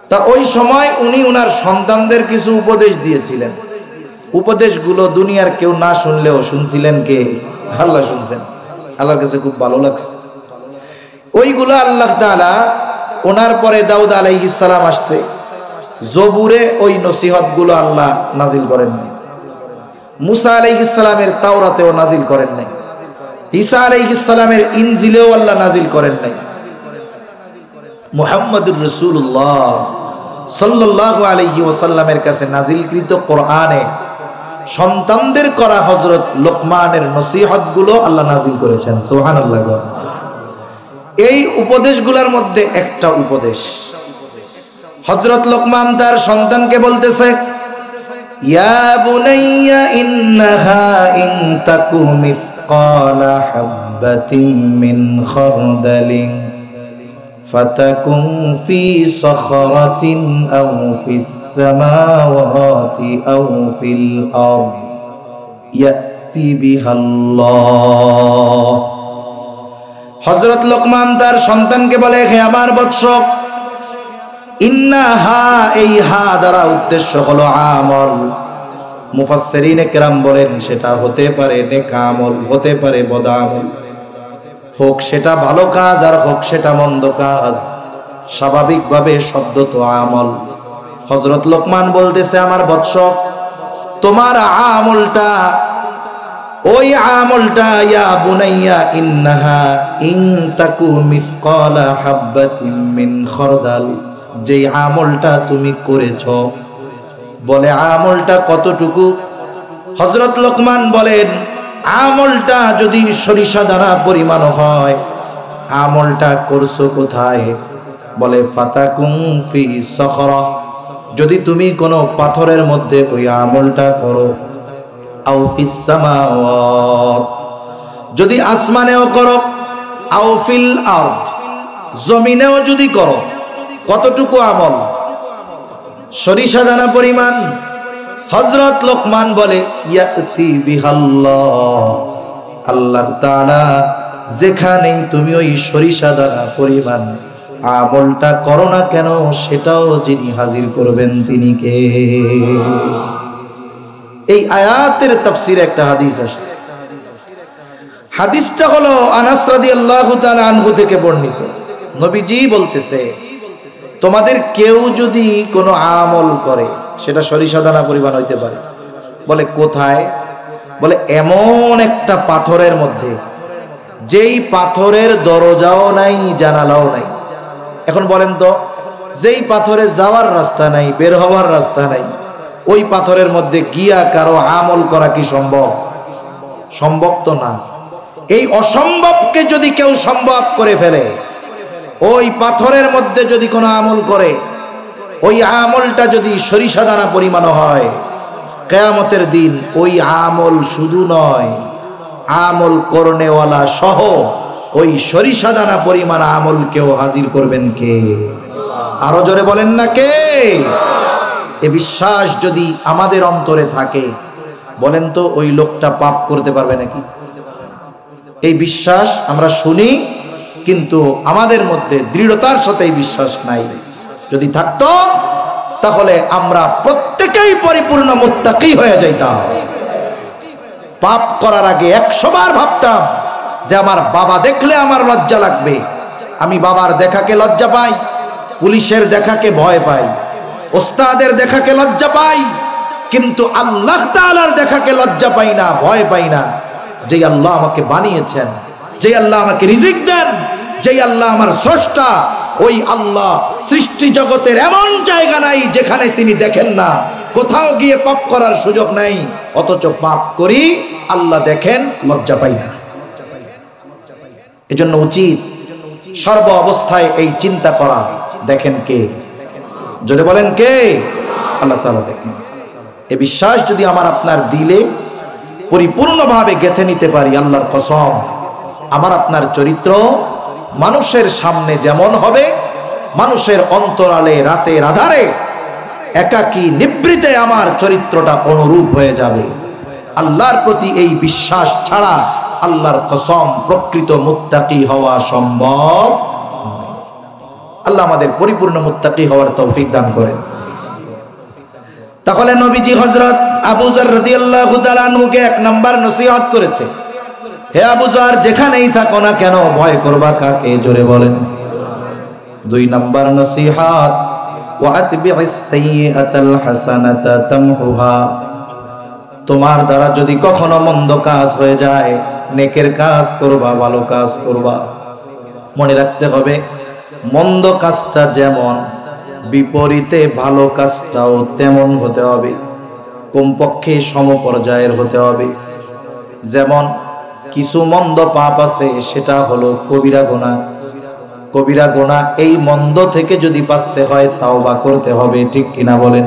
তা ওই সময় উনি ওনার সন্তানদের কিছু উপদেশ দিয়েছিলেন। উপদেশগুলো দুনিয়ার কেউ না শুনলেও শুনছিলেন কে? আল্লাহ শুনছেন। আল্লাহর কাছে খুব ভালো লাগছে। ওইগুলো আল্লাহ তাআলা, ওনার পরে দাউদ আলাইহিস সালাম আসছে, জবুরে ওই নসিহতগুলো আল্লাহ নাজিল করেন নাই। মুসা আলাইহিস সালামের তাওরাতেও নাজিল করেন নাই। ঈসা আলাইহিস সালামের ইনজিলেও আল্লাহ নাজিল করেন নাই। মুহাম্মদুর রাসূলুল্লাহ সাল্লাল্লাহু আলাইহি ওয়াসাল্লামের কাছে নাজিলকৃত কোরআনে সন্তানদের করা হযরত লোকমানের নসিহতগুলো আল্লাহ নাজিল করেছেন। সুবহানাল্লাহ। এই উপদেশগুলোর মধ্যে একটা উপদেশ হযরত লোকমান তার সন্তানকে বলতেছে, ইয়া বুনাইয়া ইন্নাহা ইন তাকু মিসকালা হাববাতিন মিন খারদালিন ফাতাকুন ফি সখরাতিন আও ফিস সামাওয়াতি আও ফিল আরদ ইয়াতি বিহাল্লাহ। হযরত লোকমান তার সন্তানকে বলে, হে আমার বৎস, ইন্নাহা, এই হা দ্বারা উদ্দেশ্য হলো আমল। মুফাসসিরিনে কেরাম বলেন সেটা হতে পারে নেক আমল, হতে পারে বদ আমল, হোক সেটা ভালো কাজ আর হোক সেটা মন্দ কাজ, স্বাভাবিকভাবে শব্দ তো আমল। হযরত লোকমান বলতেছে, আমার বৎস, তোমার আমলটা, ওই আমলটা, ইয়া বুনাইয়া ইন্নাহা ইন তাকু মিসকালা হাববাতিন মিন খারদাল, যে আমলটা তুমি করেছো, বলে আমলটা কতটুকু? হযরত লোকমান বলেন, আমলটা যদি সরিষা দানা পরিমাণ হয়। আমলটা করছো কোথায়? বলে ফাতাকুম ফি সখরা, যদি তুমি কোনো পাথরের মধ্যে ওই আমলটা করো, আও ফিস সামাওয়াত, যদি আসমানেও করো, আও ফিল আরদ, জমিনেও যদি করো। কতটুকু আমল? সরিষা দানা পরিমাণ। হযরত লোকমান বলে, ইয়াতি বিহাল্লাহ, আল্লাহ তাআলা যেখানেই তুমি ওই সরিষা দানা পরিমাণ আমলটা করো না কেন, সেটাও যিনি হাজির করবেন তিনি কে? এই আয়াতের তাফসীরে একটা হাদিস আসছে। হাদিসটা হলো আনাস রাদিয়াল্লাহু তাআলা আনহু থেকে বর্ণিত। নবীজি বলতেছে, তোমাদের কেউ যদি কোনো আমল করে, সেটা সরিষা দানা পরিমাণ হইতে পারে। বলে কোথায়? বলে এমন একটা পাথরের মধ্যে, যেই পাথরের দরজাও নাই, জানালাও নাই। এখন বলেন তো, যেই পাথরে যাওয়ার রাস্তা নাই, বের হওয়ার রাস্তা নাই, ওই পাথরের মধ্যে গিয়া কারো আমল করা কি সম্ভব? সম্ভব তো না। এই অসম্ভবকে যদি কেউ সম্ভব করে ফেলে, ওই পাথরের মধ্যে যদি কোনো আমল করে, ওই আমলটা যদি সরিষা দানা পরিমাণ হয়, কিয়ামতের দিন ওই আমল শুধু নয়, আমল করনেওয়ালা সহ ওই সরিষা দানা পরিমাণ আমলকেও হাজির করবেন কে? আরো জোরে বলেন না কে? এ বিশ্বাস যদি আমাদের অন্তরে থাকে, বলেন তো ওই লোকটা পাপ করতে পারবে নাকি? এই বিশ্বাস আমরা শুনি, কিন্তু আমাদের মধ্যে দৃঢ়তার সাথে এই বিশ্বাস নাই। যদি থাকতো তাহলে আমরা প্রত্যেকেই পরিপূর্ণ মুত্তাকি হয়ে যাইতাম। পাপ করার আগে 100 বার ভাবতাম যে আমার বাবা দেখলে আমার লজ্জা লাগবে। আমি বাবার দেখাকে লজ্জা পাই, পুলিশের দেখাকে ভয় পাই, ওস্তাদের দেখাকে লজ্জা পাই, কিন্তু আল্লাহ তাআলার দেখাকে লজ্জা পাই না, ভয় পাই না। যে আল্লাহ আমাকে বানিয়েছেন, যে আল্লাহ আমাকে রিজিক দেন, যে আল্লাহ আমার স্রষ্টা, ওই আল্লাহ সৃষ্টি জগতের এমন জায়গা নাই যেখানে তিনি দেখেন না, কোথাও গিয়ে পাপ করার সুযোগ নাই, অথচ পাপ করি, আল্লাহ দেখেন, লজ্জা পাই না। এজন্য উচিত সর্ব অবস্থায় এই চিন্তা করা, দেখেন কে? জোরে বলেন কে? আল্লাহ তাআলা দেখেন। এই বিশ্বাস যদি আমার আপনার দিলে পরিপূর্ণভাবে গেঁথে নিতে পারি, আল্লাহর কসম আমার আপনার চরিত্র মানুষের সামনে যেমন হবে, মানুষের অন্তরালে রাতের আধারে একাকী নিবৃতে আমার চরিত্রটা অনুরূপ হয়ে যাবে। আল্লাহর প্রতি এই বিশ্বাস ছাড়া আল্লাহর কসম প্রকৃত মুত্তাকি হওয়া সম্ভব নয়। আল্লাহ আমাদের পরিপূর্ণ মুত্তাকি হওয়ার তৌফিক দান করেন। তাহলে নবীজি হযরত আবু যর রাদিয়াল্লাহু তাআলা আনহুকে এক নাম্বার নসিহত করেছে, হে আবু যর, যেখানেই থাকো না কেন ভয় করবা কাকে? জোরে বলেন। দুই নাম্বার নসিহত, ওয়া আতবি'is সাইয়্যাতাল হাসানাতা তামহুহা। তোমার দ্বারা যদি কখনো মন্দ কাজ হয়ে যায়, নেকের কাজ করবা, ভালো কাজ করবা। মনে রাখতে হবে, মন্দ কাজটা যেমন, বিপরীতে ভালো কাজটাও তেমন হতে হবে, কমপক্ষে সমপর্যায়ের হতে হবে। যেমন কিছু মন্দ পাপ আছে, সেটা হলো কবিরা গুনাহ। কবিরা গুনাহ, এই মন্দ থেকে যদি বাঁচতে হয় তাওবা করতে হবে, ঠিক কিনা বলেন?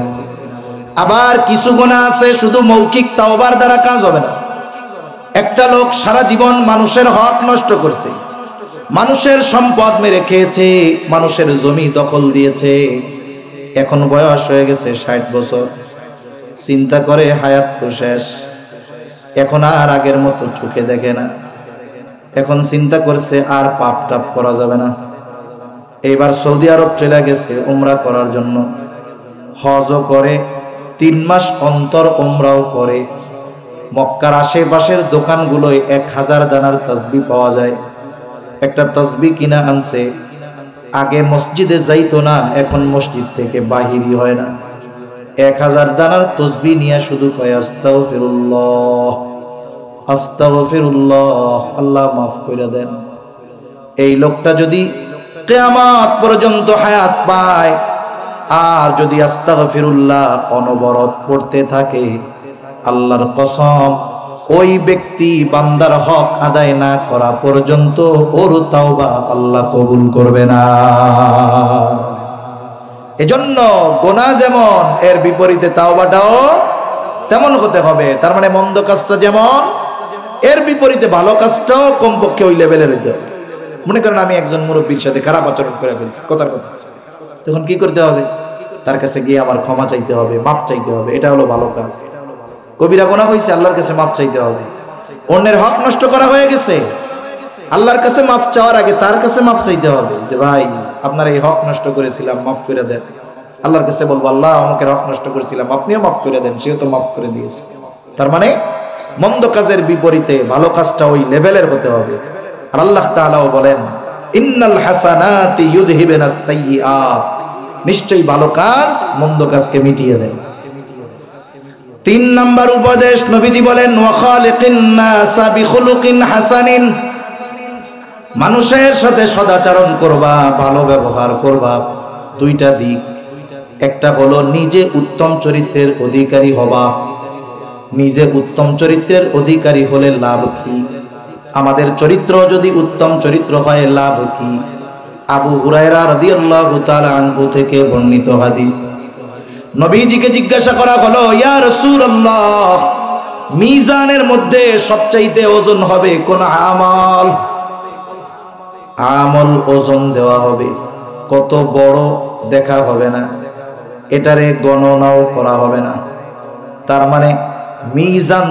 আবার কিছু গুনাহ আছে শুধু মৌখিক তাওবার দ্বারা কাজ হবে না। একটা লোক সারা জীবন মানুষের হক নষ্ট করছে, মানুষের সম্পদ মেরে খেয়েছে, মানুষের জমি দখল দিয়েছে, এখন বয়স হয়ে গেছে 60 বছর, চিন্তা করে হায়াত তো শেষ, এখন আর আগের মতো চোখে দেখে না, এখন চিন্তা করছে আর পাপ টাপ করা যাবে না। এইবার সৌদি আরব চলে গেছে উমরা করার জন্য, হজও করে, 3 মাস অন্তর উমরাও করে। মক্কার আশেপাশের দোকানগুলোয় 1000 দানার তাসবিহ পাওয়া যায়। একটা তাসবিহ কিনা আনছে, আগে মসজিদে যাইতো না, এখন মসজিদ থেকে বাহিরই হয় না। 1000 দানার তাসবিহ নিয়ে শুধু কয় আস্তাগফিরুল্লাহ, আস্তাগফিরুল্লাহ, আল্লাহ মাফ করে দেন। এই লোকটা যদি কিয়ামত পর্যন্ত হায়াত পায় আর যদি আস্তাগফিরুল্লাহ অনবরত পড়তে থাকে, আল্লাহর কসম ওই ব্যক্তি বান্দার হক আদায় না করা পর্যন্ত ওর তাওবা আল্লাহ কবুল করবে না। এজন্য গুনাহ যেমন, এর বিপরীতে তাওবাটাও তেমন হতে হবে। তার মানে মন্দ কাজটা যেমন, এর বিপরীতে ভালো কাজটাও কমপক্ষে ওই লেভেলের হইতে হবে। মনে করেন আমি একজন মুরব্বীর সাথে খারাপ আচরণ করে ফেলছি, কথার কথা, তখন কি করতে হবে? তার কাছে গিয়ে আমার ক্ষমা চাইতে হবে, মাপ চাইতে হবে, এটা হলো ভালো কাজ। কবিরা গুনাহ হয়েছে, আল্লাহর কাছে মাপ চাইতে হবে। অন্যের হক নষ্ট করা হয়ে গেছে, আল্লাহর কাছে মাপ চাওয়ার আগে তার কাছে মাপ চাইতে হবে, যে ভাই আপনার এই হক নষ্ট করেছিলাম, মাফ করে দেন। আল্লাহর কাছে বলবো, আল্লাহ আমাকে হক নষ্ট করেছিলাম, আপনিও মাফ করে দেন, সেও তো মাফ করে দিয়েছে। তার মানে মন্দ কাজের বিপরীতে ভালো কাজটা ওই লেভেলের হতে হবে। আর আল্লাহ তাআলাও বলেন, ইন্নাল হাসানাতি ইউযহিবুনাস সাইয়্যাত, নিশ্চয়ই ভালো কাজ মন্দ কাজকে মিটিয়ে দেয়। 3 নাম্বার উপদেশ, নবীজি বলেন, ওয়া খালিকিন নাসা বিখুলুকিন হাসানিন, মানুষের সাথে সদাচরণ করবা, ভালো ব্যবহার করবা। 2টা দিক, একটা হলো নিজে উত্তম চরিত্রের অধিকারী হবা। নিজে উত্তম চরিত্রের অধিকারী হলে লাভ কি? আমাদের চরিত্র যদি উত্তম চরিত্র হয়, লাভ কি? আবু হুরায়রা রাদিয়াল্লাহু তাআলা আনহু থেকে বর্ণিত হাদিস, নবীজিকে জিজ্ঞাসা করা হলো, ইয়া রাসূলুল্লাহ, মিজানের মধ্যে সবচাইতে ওজন হবে কোন আমল? আমল ওজন দেওয়া হবে, কত বড় দেখা হবে না, এটারে গণনাও করা হবে না। তার মানে মিজান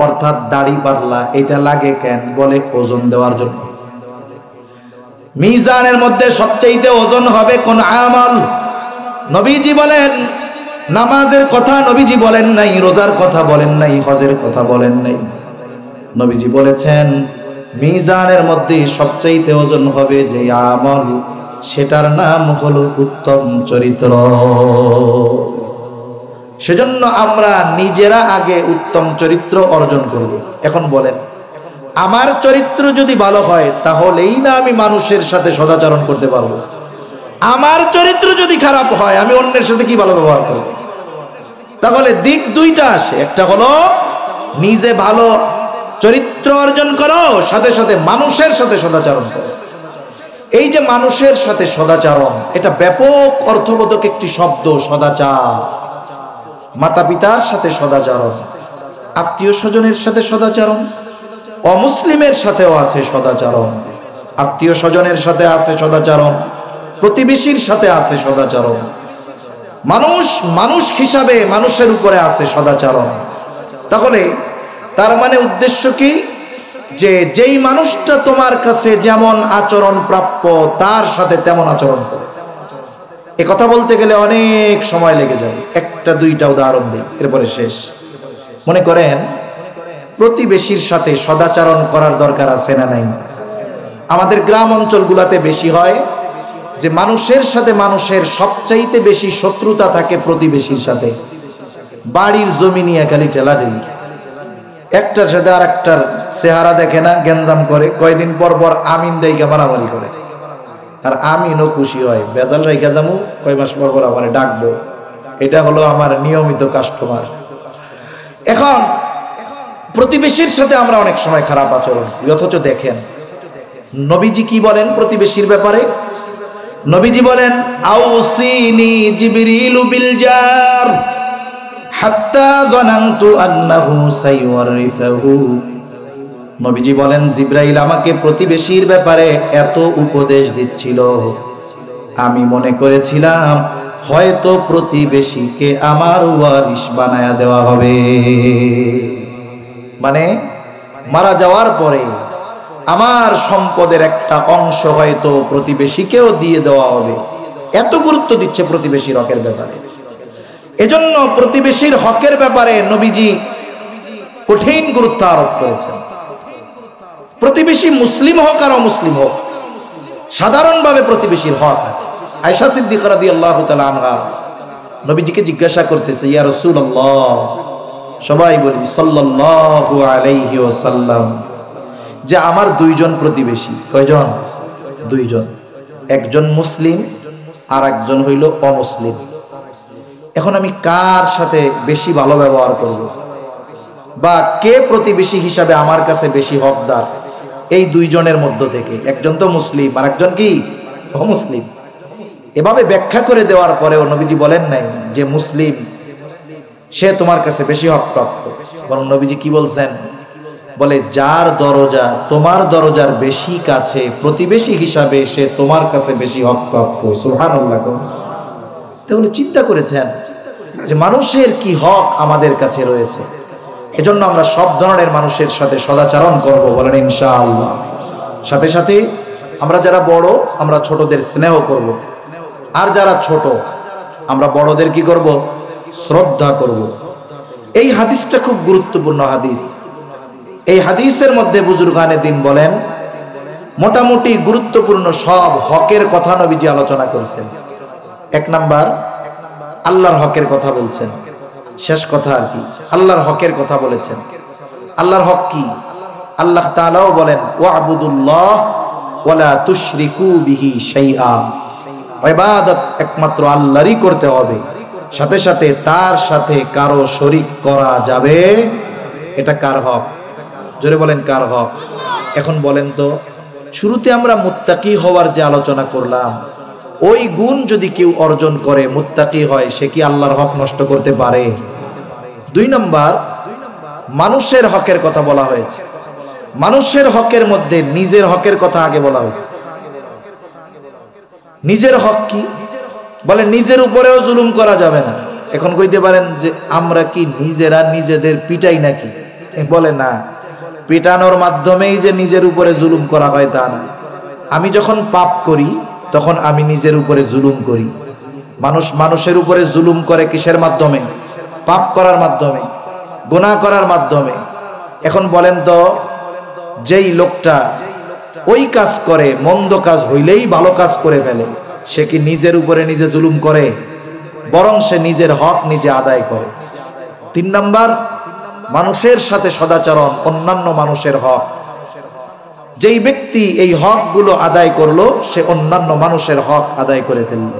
অর্থাৎ দাড়ি পাল্লা, এটা লাগে কেন? বলে ওজন দেওয়ার জন্য। মিজানের মধ্যে সবচাইতে ওজন হবে কোন আমল? নবীজি বলেন, নামাজের কথা নবীজি বলেন নাই, রোজার কথা বলেন নাই, হজের কথা বলেন নাই। নবীজি বলেছেন মিজানের মধ্যে সবচাইতে ওজন হবে যে আমল, সেটার নাম হলো উত্তম চরিত্র। সেজন্য আমরা নিজেরা আগে উত্তম চরিত্র অর্জন করব। এখন বলেন, আমার চরিত্র যদি ভালো হয় তাহলেই না আমি মানুষের সাথে সদাচরণ করতে পারবো। আমার চরিত্র যদি খারাপ হয় আমি অন্যের সাথে কি ভালো ব্যবহার করব? তাহলে দিক দুইটা আসে, একটা হলো নিজে ভালো চরিত্র অর্জন করো, সাথে সাথে মানুষের সাথে সদাচরণ করো। এই যে মানুষের সাথে সদাচরণ, এটা ব্যাপক অর্থবোধক একটি শব্দ। সদাচার, মাতা পিতার সাথে সদাচরণ, আত্মীয় স্বজনের সাথে সদাচরণ, অমুসলিমের সাথেও আছে সদাচরণ, আত্মীয় স্বজনের সাথে আছে সদাচরণ, প্রতিবেশীর সাথে আছে সদাচরণ, মানুষ মানুষ হিসাবে মানুষের উপরে আছে সদাচরণ। তাহলে তার মানে উদ্দেশ্য কি? যে যেই মানুষটা তোমার কাছে যেমন আচরণ প্রাপ্য তার সাথে তেমন আচরণ করো। এ কথা বলতে গেলে অনেক সময় লেগে যায়, একটা দুইটা উদাহরণ দিই, এরপরে শেষ। মনে করেন প্রতিবেশীর সাথে সদাচরণ করার দরকার আছে না নাই? আমাদের গ্রাম অঞ্চলগুলোতে বেশি হয় যে মানুষের সাথে মানুষের সবচাইতে বেশি শত্রুতা থাকে প্রতিবেশীর সাথে। বাড়ির জমি নিয়ে খালি ঠেলাঠেলি, একটার সাথে আর একটার চেহারা দেখে না, গ্যাঞ্জাম করে, কয়দিন পর পর আমিন ডাইকা মারামারি করে। আর আমিনও খুশি হয়, বেজাল রেখা যাবো, কয় মাস পর পর আমার ডাকবো। এটা হলো আমার নিয়মিত কাস্টমার। এখন প্রতিবেশীর সাথে আমরা অনেক সময় খারাপ আচরণ, অথচ দেখেন নবীজি কি বলেন প্রতিবেশীর ব্যাপারে? নবীজি বলেন, আউসিনি জিবরিলু বিল জার হাত্তা যানানতু আন্নাহু সাইওয়ারিসাহু। নবীজি বলেন, জিবরাইল আমাকে প্রতিবেশীর ব্যাপারে এত উপদেশ দিচ্ছিল, আমি মনে করেছিলাম হয়তো প্রতিবেশীকে আমার ওয়ারিশ বানায়া দেওয়া হবে। মানে মারা যাওয়ার পরে আমার সম্পদের একটা অংশ হয়তো প্রতিবেশীকেও দিয়ে দেওয়া হবে। এত গুরুত্ব দিচ্ছে প্রতিবেশীর হকের ব্যাপারে। এজন্য প্রতিবেশীর হকের ব্যাপারে নবীজি কঠিন গুরুত্ব আরোপ করেছেন। প্রতিবেশী মুসলিম হোক আর অমুসলিম হোক, সাধারণভাবে প্রতিবেশীর হক আছে। আয়েশা সিদ্দিকা রাদিয়াল্লাহু তাআলা আনহা নবীজিকে জিজ্ঞাসা করতেছে, ইয়া রাসূলুল্লাহ, সবাই বলি সাল্লাল্লাহু আলাইহি ওয়াসাল্লাম, যে আমার দুইজন প্রতিবেশী। কয়জন? দুইজন। একজন মুসলিম আর একজন হইল অমুসলিম। এখন আমি কার সাথে বেশি ভালো ব্যবহার করব, বা কে প্রতিবেশী হিসাবে আমার কাছে বেশি হকদার? এই দুইজনের মধ্য থেকে একজন তো মুসলিম আর একজন কি অমুসলিম। এভাবে ব্যাখ্যা করে দেওয়ার পরেও নবীজি বলেন নাই যে মুসলিম সে তোমার কাছে বেশি হক প্রাপ্ত, বরং নবীজি কি বলছেন? বলে যার দরজা তোমার দরজার বেশি কাছে প্রতিবেশী হিসাবে সে তোমার কাছে বেশি হক প্রাপ্য। সুবহানাল্লাহ। তাহলে চিন্তা করেছেন যে মানুষের কি হক আমাদের কাছে রয়েছে। এজন্য আমরা সব ধরনের মানুষের সাথে সদাচরণ করব, বলেন ইনশাআল্লাহ। সাথে সাথে আমরা যারা বড় আমরা ছোটদের স্নেহ করব, আর যারা ছোট আমরা বড়দের কি করব? শ্রদ্ধা করব। এই হাদিসটা খুব গুরুত্বপূর্ণ হাদিস। এই হাদিসের মধ্যে বুজুর্গানে দিন বলেন মোটামুটি গুরুত্বপূর্ণ সব হকের কথা নবীজি আলোচনা করেছেন। এক নাম্বার আল্লাহর হকের কথা বলছেন, শেষ কথা আর কি আল্লাহর হকের কথা বলেছেন। আল্লাহর হক কি? আল্লাহ তাআলাও বলেন, ওয়াবুদুল্লাহ ওয়ালা তুশরিকু বিহি শাইআ, ইবাদত একমাত্র আল্লাহরই করতে হবে, সাথে সাথে তার সাথে কারো শরীক করা যাবে। এটা কার হক? জোরে বলেন, কার হক? এখন বলেন তো, শুরুতে আমরা মুত্তাকি হওয়ার যে আলোচনা করলাম, ওই গুণ যদি কেউ অর্জন করে মুত্তাকি হয়, সে কি আল্লাহর হক নষ্ট করতে পারে? দুই নাম্বার মানুষের হকের কথা বলা হয়েছে। মানুষের হকের মধ্যে নিজের হকের কথা আগে বলা হয়েছে। নিজের হক কি? বলে নিজের উপরেও জুলুম করা যাবে না। এখন কইতে পারেন যে আমরা কি নিজেরা নিজেদের পিটাই নাকি? বলে না, পিটানোর মাধ্যমেই যে নিজের উপরে জুলুম করা হয় তা না। আমি যখন পাপ করি তখন আমি নিজের উপরে জুলুম করি। মানুষ মানুষের উপরে জুলুম করে কিসের মাধ্যমে? পাপ করার মাধ্যমে, গুনাহ করার মাধ্যমে। এখন বলেন তো, যেই লোকটা ওই কাজ করে, মন্দ কাজ হইলেই ভালো কাজ করে ফেলে, সে কি নিজের উপরে নিজে জুলুম করে? বরং সে নিজের হক নিজে আদায় করে। তিন নাম্বার, মানুষের সাথে সদাচরণ, অন্যান্য মানুষের হক। যেই ব্যক্তি এই হকগুলো আদায় করলো, সে অন্যান্য মানুষের হক আদায় করে ফেললো।